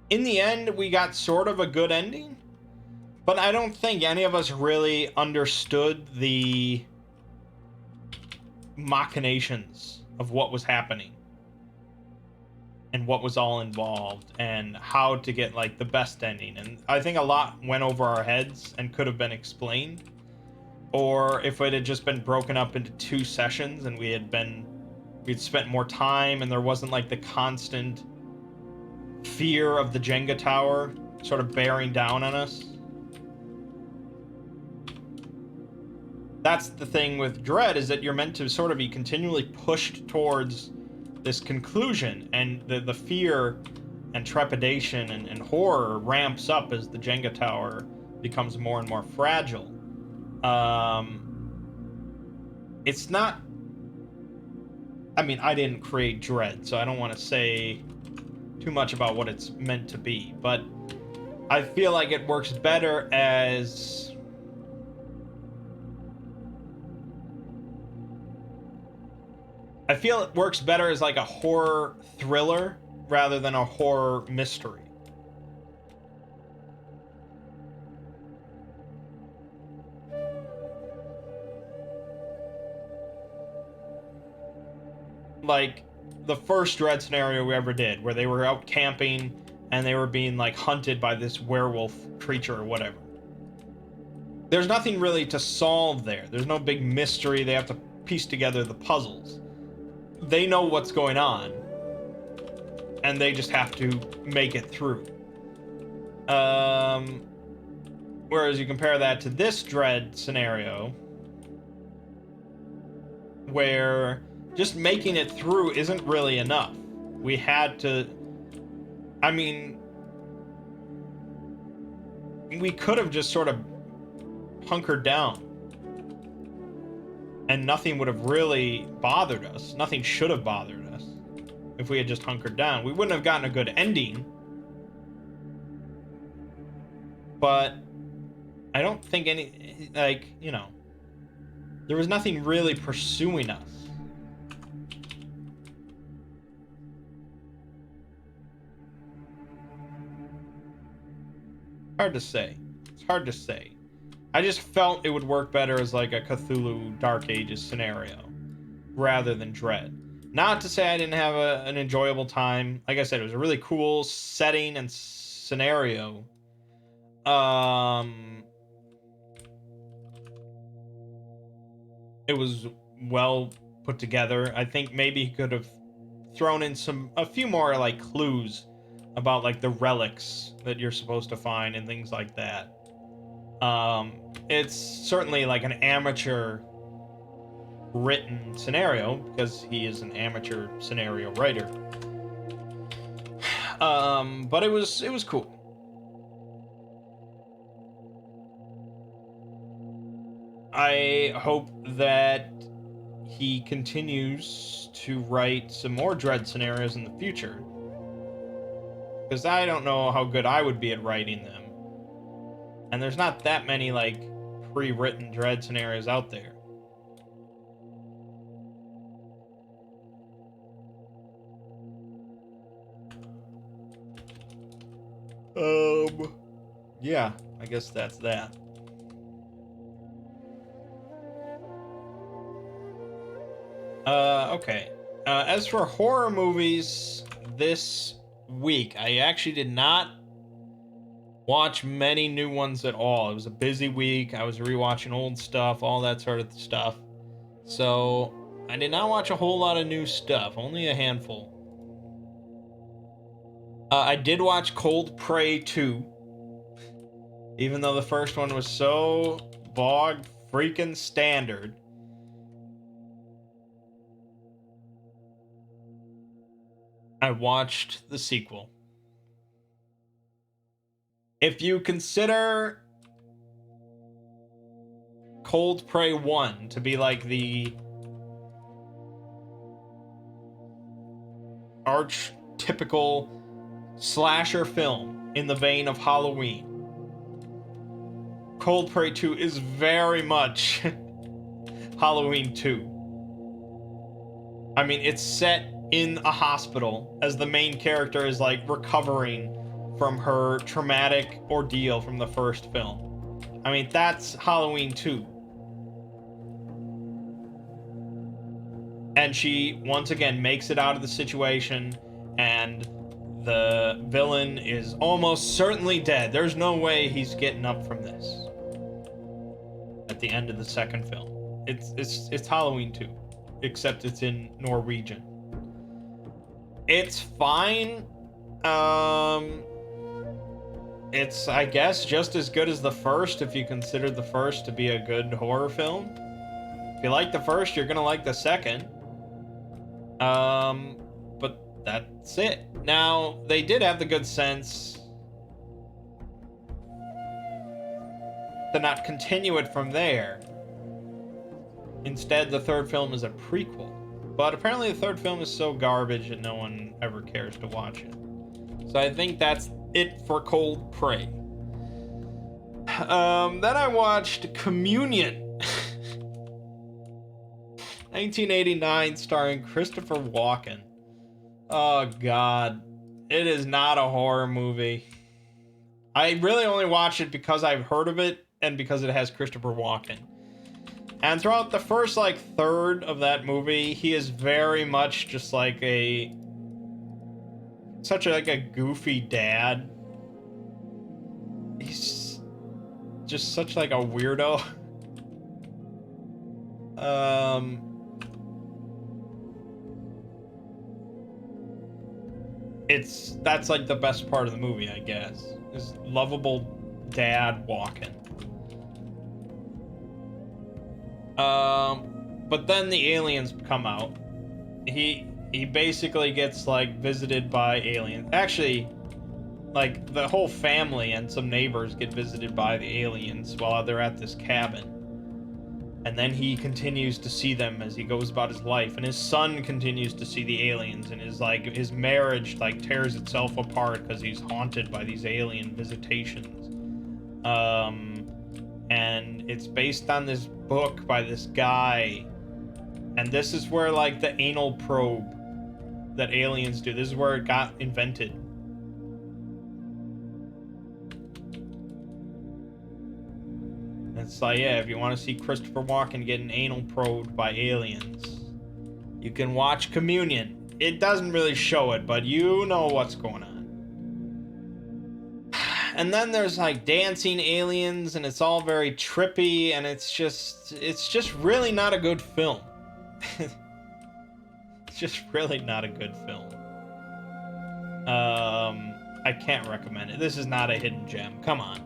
In the end, we got sort of a good ending. But I don't think any of us really understood the machinations of what was happening and what was all involved and how to get like the best ending. And I think a lot went over our heads and could have been explained, or if it had just been broken up into 2 sessions and we'd spent more time and there wasn't like the constant fear of the Jenga tower sort of bearing down on us. That's the thing with Dread, is that you're meant to sort of be continually pushed towards this conclusion, and the fear and trepidation and horror ramps up as the Jenga tower becomes more and more fragile. It's not... I mean, I didn't create Dread, so I don't want to say too much about what it's meant to be, but I feel like it works better as... I feel it works better as like a horror thriller rather than a horror mystery. Like the first Dread scenario we ever did, where they were out camping and they were being like hunted by this werewolf creature or whatever. There's nothing really to solve there. There's no big mystery. They have to piece together the puzzles. They know what's going on, and they just have to make it through. Whereas you compare that to this Dread scenario, where just making it through isn't really enough. We had to... I mean, we could have just sort of hunkered down and nothing would have really bothered us. Nothing should have bothered us if we had just hunkered down. We wouldn't have gotten a good ending, but I don't think any, like, you know, there was nothing really pursuing us. Hard to say. It's hard to say. I just felt it would work better as like a Cthulhu Dark Ages scenario rather than Dread. Not to say I didn't have an enjoyable time. Like I said, it was a really cool setting and scenario. It was well put together. I think maybe he could have thrown in a few more like clues about like the relics that you're supposed to find and things like that. It's certainly like an amateur written scenario because he is an amateur scenario writer. But it was cool. I hope that he continues to write some more Dread scenarios in the future. Because I don't know how good I would be at writing them. And there's not that many, like, pre-written Dread scenarios out there. Yeah, I guess that's that. Okay. As for horror movies this week, I actually did not watch many new ones at all. It was a busy week. I was rewatching old stuff, all that sort of stuff. So, I did not watch a whole lot of new stuff, only a handful. I did watch Cold Prey 2, even though the first one was so bog freaking standard. I watched the sequel. If you consider Cold Prey 1 to be like the archetypical slasher film in the vein of Halloween, Cold Prey 2 is very much Halloween 2. I mean, it's set in a hospital as the main character is like recovering from her traumatic ordeal from the first film. I mean, that's Halloween 2. And she once again makes it out of the situation, and the villain is almost certainly dead. There's no way he's getting up from this. At the end of the second film, it's Halloween 2, except it's in Norwegian. It's fine. It's, I guess, just as good as the first if you consider the first to be a good horror film. If you like the first, you're gonna like the second. But that's it. Now, they did have the good sense to not continue it from there. Instead, the third film is a prequel. But apparently the third film is so garbage that no one ever cares to watch it. So I think that's it for Cold Prey. Then I watched Communion. 1989, starring Christopher Walken. Oh god. It is not a horror movie. I really only watched it because I've heard of it and because it has Christopher Walken. And throughout the first, like, third of that movie, he is very much just like such a goofy dad. He's just such like a weirdo. That's like the best part of the movie, I guess. This lovable dad walking. But then the aliens come out. He basically gets like visited by aliens. Actually, like the whole family and some neighbors get visited by the aliens while they're at this cabin. And then he continues to see them as he goes about his life, and his son continues to see the aliens, and his marriage like tears itself apart because he's haunted by these alien visitations. And it's based on this book by this guy, and this is where like the anal probe that aliens do, this is where it got invented. It's like, yeah, if you want to see Christopher Walken get an anal probed by aliens, you can watch Communion. It doesn't really show it, but you know what's going on. And then there's like dancing aliens, and it's all very trippy, and it's just really not a good film. It's just really not a good film. I can't recommend it. This is not a hidden gem. Come on.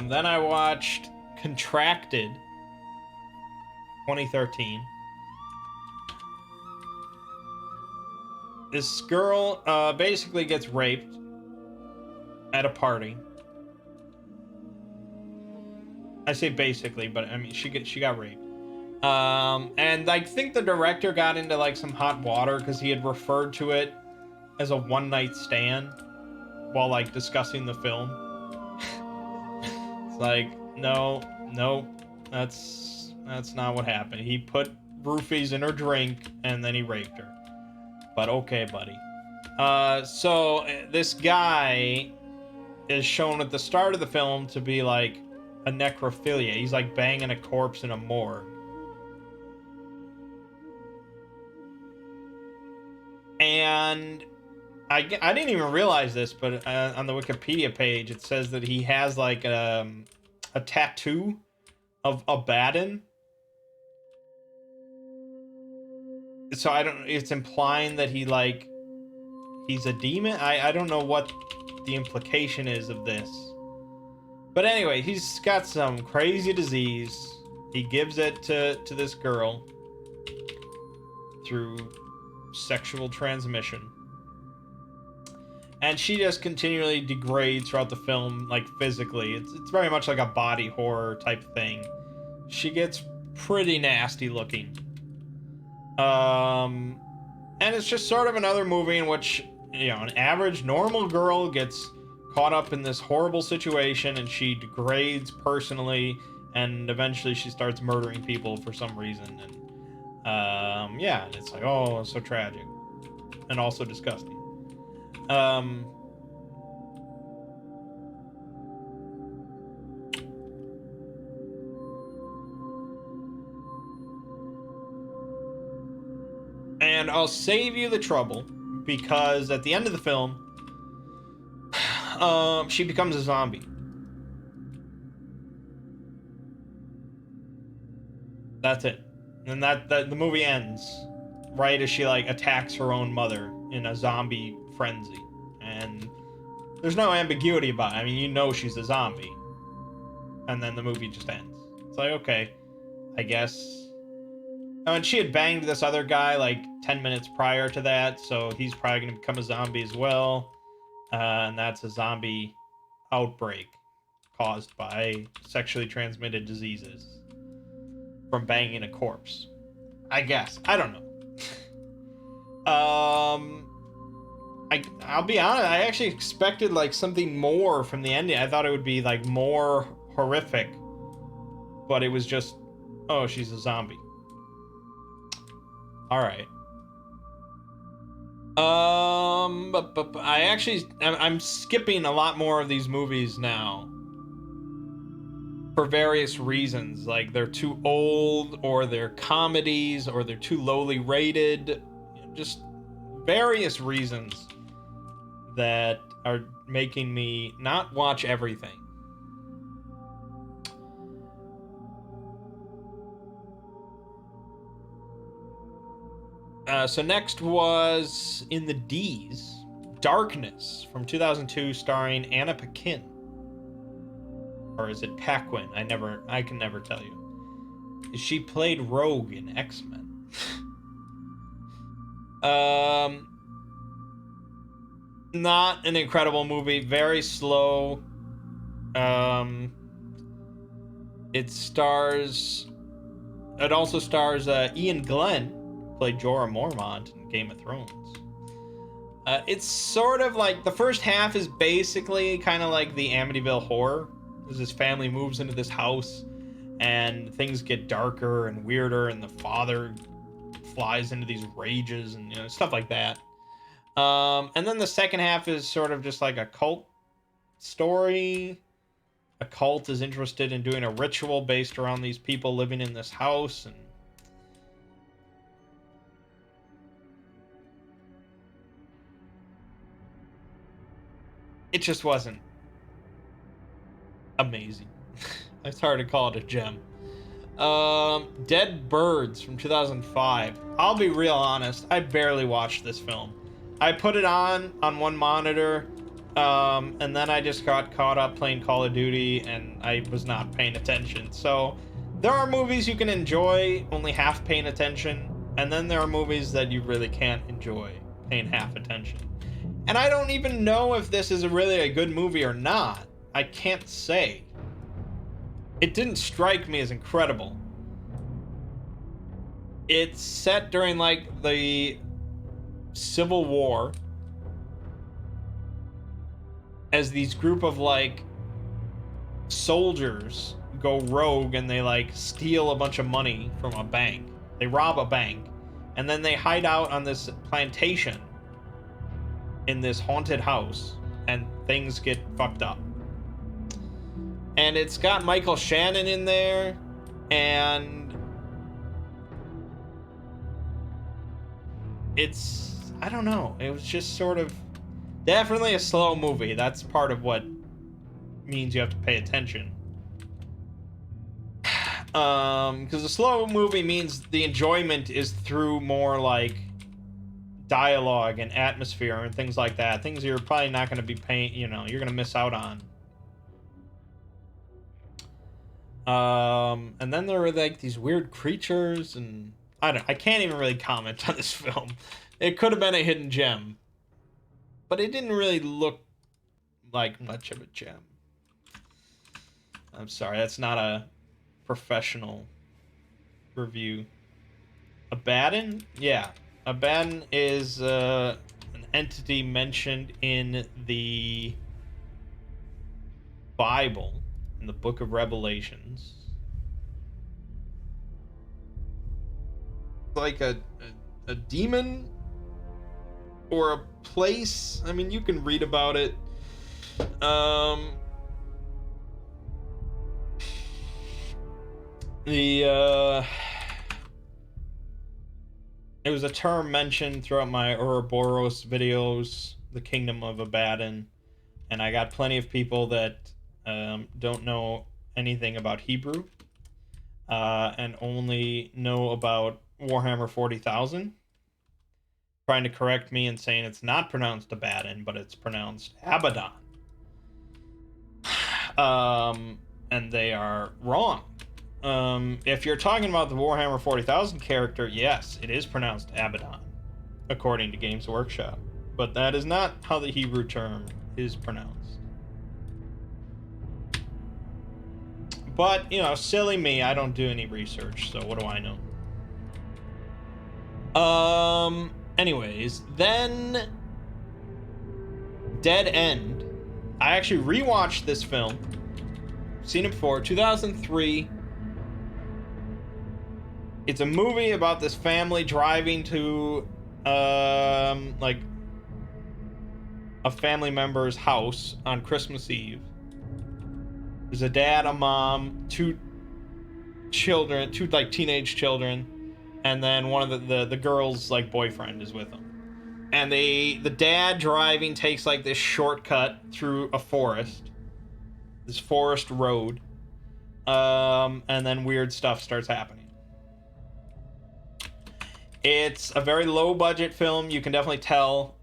Then I watched Contracted, 2013. This girl basically gets raped at a party. I say basically, but I mean she got raped. And I think the director got into like some hot water because he had referred to it as a one-night stand while like discussing the film. It's like, no, that's not what happened. He put roofies in her drink and then he raped her. But okay, buddy. So this guy is shown at the start of the film to be like a necrophilia. He's like banging a corpse in a morgue. And I didn't even realize this, but on the Wikipedia page, it says that he has like a tattoo of Abaddon. So I don't. It's implying that he's a demon. I don't know what the implication is of this. But anyway, he's got some crazy disease. He gives it to this girl through sexual transmission. And she just continually degrades throughout the film, like physically. It's very much like a body horror type thing. She gets pretty nasty looking. And it's just sort of another movie in which, you know, an average normal girl gets caught up in this horrible situation and she degrades personally, and eventually she starts murdering people for some reason. And yeah, it's like, oh, it's so tragic and also disgusting. And I'll save you the trouble, because at the end of the film, she becomes a zombie. That's it. And that the movie ends right as she like attacks her own mother in a zombie frenzy. And there's no ambiguity about it. I mean, you know she's a zombie. And then the movie just ends. It's like, okay, I guess. Oh, and she had banged this other guy like 10 minutes prior to that, so he's probably going to become a zombie as well. And that's a zombie outbreak caused by sexually transmitted diseases from banging a corpse. I guess. I don't know. I'll be honest, I actually expected like something more from the ending. I thought it would be like more horrific, but it was just, oh, she's a zombie. All right. But I'm skipping a lot more of these movies now for various reasons. Like they're too old, or they're comedies, or they're too lowly rated. Just various reasons that are making me not watch everything. So next was in the D's, Darkness from 2002, starring Anna Paquin. Or is it Paquin? I can never tell you. She played Rogue in X-Men. Not an incredible movie, very slow. It also stars Ian Glenn, played Jorah Mormont in Game of Thrones. It's sort of like, the first half is basically kind of like the Amityville Horror, as his family moves into this house and things get darker and weirder, and the father flies into these rages and, you know, stuff like that. And then the second half is sort of just like a cult story. A cult is interested in doing a ritual based around these people living in this house, and it just wasn't amazing. It's hard to call it a gem. Dead Birds from 2005. I'll be real honest, I barely watched this film. I put it on one monitor, and then I just got caught up playing Call of Duty, and I was not paying attention. So there are movies you can enjoy only half paying attention, and then there are movies that you really can't enjoy paying half attention. And I don't even know if this is really a good movie or not. I can't say. It didn't strike me as incredible. It's set during like the Civil War, as these group of like soldiers go rogue and they like steal a bunch of money from a bank. They rob a bank and then they hide out on this plantation in this haunted house and things get fucked up. And it's got Michael Shannon in there, and it's, I don't know, it was just sort of definitely a slow movie. That's part of what means you have to pay attention. Because a slow movie means the enjoyment is through more like dialogue and atmosphere and things like that. Things you're probably not going to be paying, you know, you're going to miss out on. And then there were like these weird creatures, and I can't even really comment on this film. It could have been a hidden gem, but it didn't really look like much of a gem. I'm sorry, that's not a professional review. Abaddon? Yeah. Abaddon is an entity mentioned in the Bible, in the book of Revelations. Like a demon or a place. I mean, you can read about it. It was a term mentioned throughout my Ouroboros videos, the Kingdom of Abaddon, and I got plenty of people that don't know anything about Hebrew and only know about Warhammer 40,000, trying to correct me and saying it's not pronounced Abaddon, but it's pronounced Abaddon. And they are wrong. If you're talking about the Warhammer 40,000 character, yes, it is pronounced Abaddon, according to Games Workshop. But that is not how the Hebrew term is pronounced. But, you know, silly me, I don't do any research, so what do I know? Anyways, then Dead End. I actually rewatched this film. Seen it before, 2003. It's a movie about this family driving to, like, a family member's house on Christmas Eve. There's a dad, a mom, two children, two, like, teenage children, and then one of the girl's, like, boyfriend is with them. And the dad driving takes, like, this shortcut through a forest. This forest road. And then weird stuff starts happening. It's a very low budget film. You can definitely tell.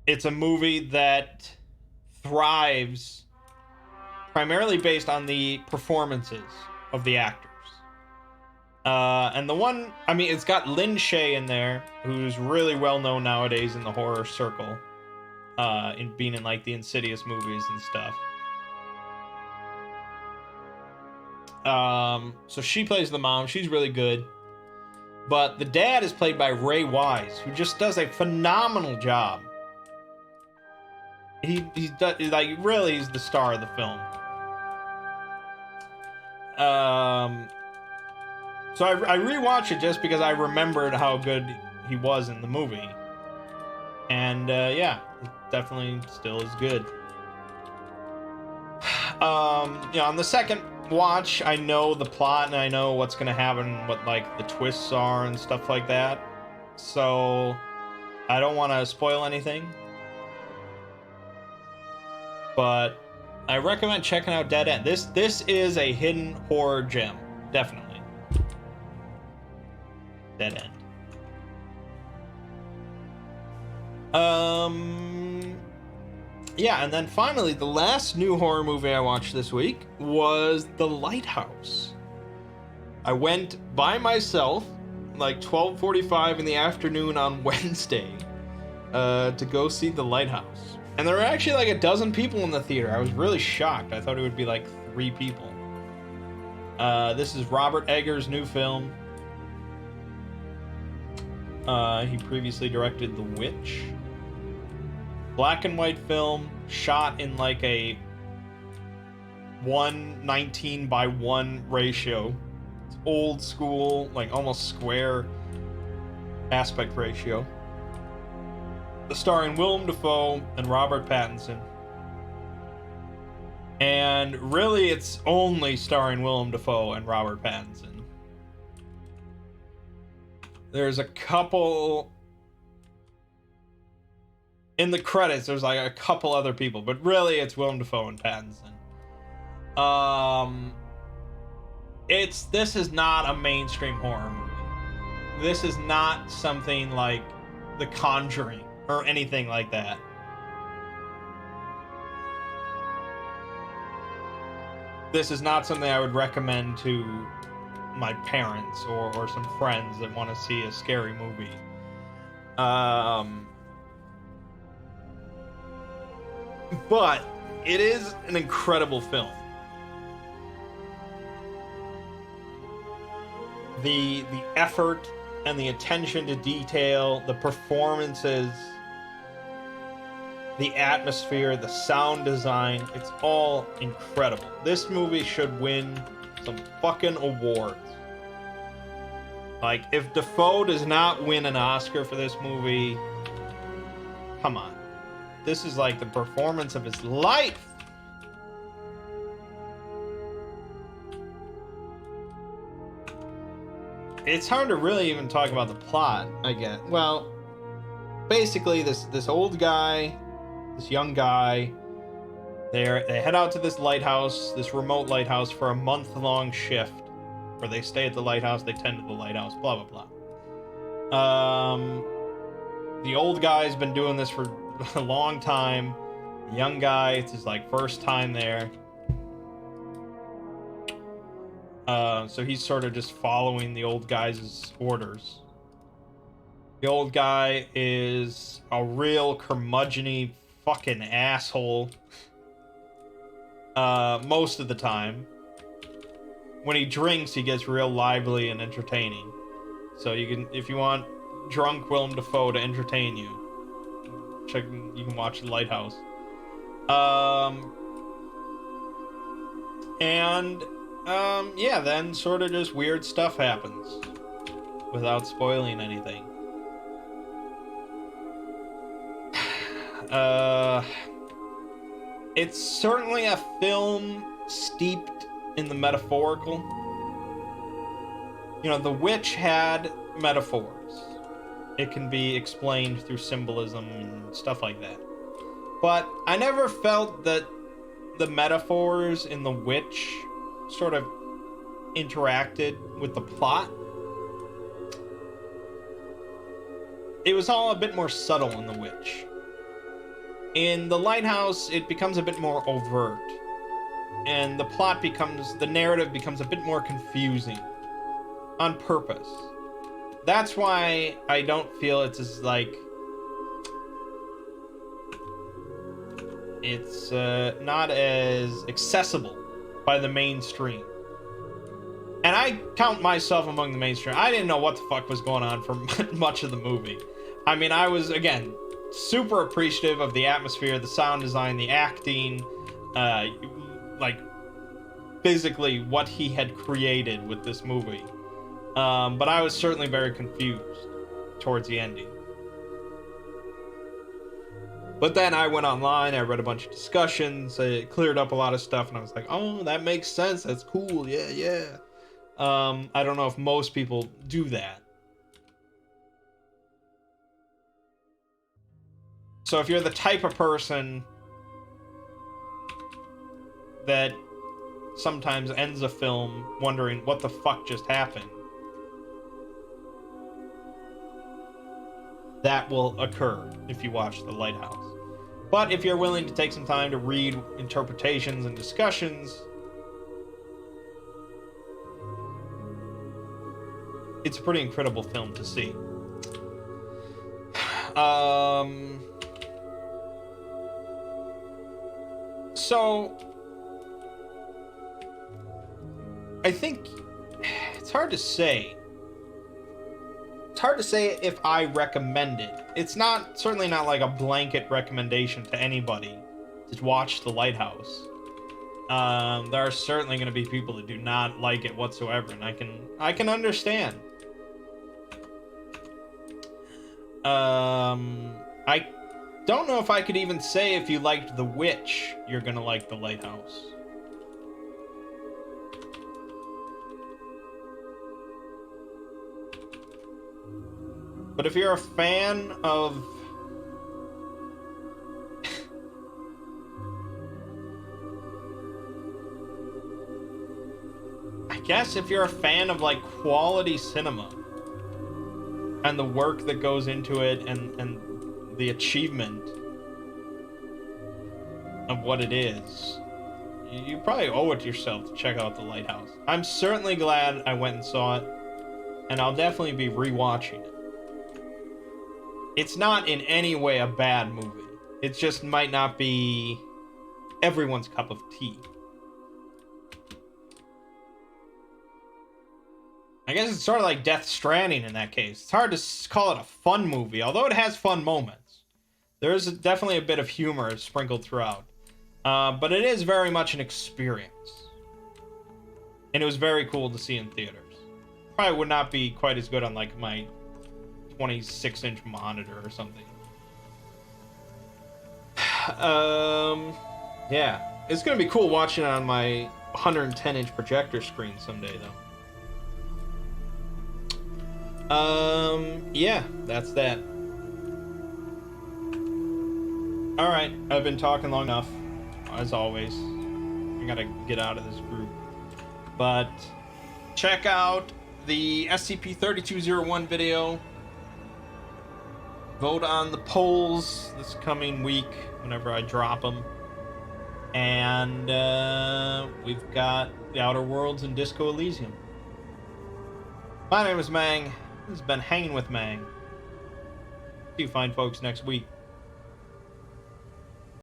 It's a movie that thrives primarily based on the performances of the actors. And the one, I mean, it's got Lin Shaye in there, who's really well known nowadays in the horror circle, in being in like the Insidious movies and stuff. So she plays the mom. She's really good. But the dad is played by Ray Wise, who just does a phenomenal job. He's like, really, he's the star of the film. So I rewatched it just because I remembered how good he was in the movie. And yeah, it definitely still is good. You know, on the second watch, I know the plot and I know what's gonna happen, what like the twists are and stuff like that. So I don't want to spoil anything, but I recommend checking out Dead End. This is a hidden horror gem, definitely. Dead End. Yeah, and then finally, the last new horror movie I watched this week was The Lighthouse. I went by myself, like 12:45 in the afternoon on Wednesday, to go see The Lighthouse. And there were actually like a dozen people in the theater. I was really shocked. I thought it would be like 3 people. This is Robert Eggers' new film. He previously directed The Witch. Black and white film, shot in like a 1:19 by 1 ratio. It's old school, like almost square aspect ratio. Starring Willem Dafoe and Robert Pattinson. And really, it's only starring Willem Dafoe and Robert Pattinson. There's a couple... In the credits, there's like a couple other people, but really, it's Willem Dafoe and Pattinson. This is not a mainstream horror movie. This is not something like The Conjuring or anything like that. This is not something I would recommend to my parents or some friends that want to see a scary movie. But it is an incredible film. The effort and the attention to detail, the performances, the atmosphere, the sound design, it's all incredible. This movie should win some fucking awards. Like, if Dafoe does not win an Oscar for this movie, come on. This is like the performance of his life. It's hard to really even talk about the plot, I guess. Well, basically, this old guy, this young guy, they head out to this lighthouse, this remote lighthouse, for a month-long shift, where they stay at the lighthouse, they tend to the lighthouse, blah blah blah. The old guy's been doing this for a long time. The young guy, it's his like first time there. So he's sort of just following the old guy's orders. The old guy is a real curmudgeon-y fucking asshole. Most of the time. When he drinks, he gets real lively and entertaining. So you can, if you want drunk Willem Dafoe to entertain you, you can watch The Lighthouse. Yeah, then sort of just weird stuff happens without spoiling anything. It's certainly a film steeped in the metaphorical. You know, The Witch had metaphors. It can be explained through symbolism and stuff like that. But I never felt that the metaphors in The Witch sort of interacted with the plot. It was all a bit more subtle in The Witch. In The Lighthouse, it becomes a bit more overt. And the narrative becomes a bit more confusing. On purpose. That's why I don't feel it's as like... It's not as accessible by the mainstream. And I count myself among the mainstream. I didn't know what the fuck was going on for much of the movie. I mean, I was, again, super appreciative of the atmosphere, the sound design, the acting, like, physically what he had created with this movie. But I was certainly very confused towards the ending. But then I went online, I read a bunch of discussions, it cleared up a lot of stuff, and I was like, oh, that makes sense, that's cool, yeah. I don't know if most people do that. So if you're the type of person that sometimes ends a film wondering what the fuck just happened, that will occur if you watch The Lighthouse. But if you're willing to take some time to read interpretations and discussions, it's a pretty incredible film to see. So I think it's hard to say. It's hard to say if I recommend it. It's not, certainly not like a blanket recommendation to anybody to watch The Lighthouse. There are certainly going to be people that do not like it whatsoever, and I can understand. I don't know if I could even say if you liked The Witch, you're going to like The Lighthouse. But if you're a fan of I guess if you're a fan of like quality cinema and the work that goes into it and the achievement of what it is, you probably owe it to yourself to check out The Lighthouse. I'm certainly glad I went and saw it, and I'll definitely be rewatching it. It's not in any way a bad movie. It just might not be everyone's cup of tea. I guess it's sort of like Death Stranding in that case. It's hard to call it a fun movie, although it has fun moments. There is definitely a bit of humor sprinkled throughout. But it is very much an experience. And it was very cool to see in theaters. Probably would not be quite as good on like my 26-inch monitor or something. Yeah. It's gonna be cool watching it on my 110-inch projector screen someday, though. Yeah, that's that. Alright, I've been talking long enough, as always. I gotta get out of this group. But check out the SCP-3201 video. Vote on the polls this coming week, whenever I drop them. And we've got The Outer Worlds and Disco Elysium. My name is Mangg. This has been Hanging with Mangg. See you fine folks next week.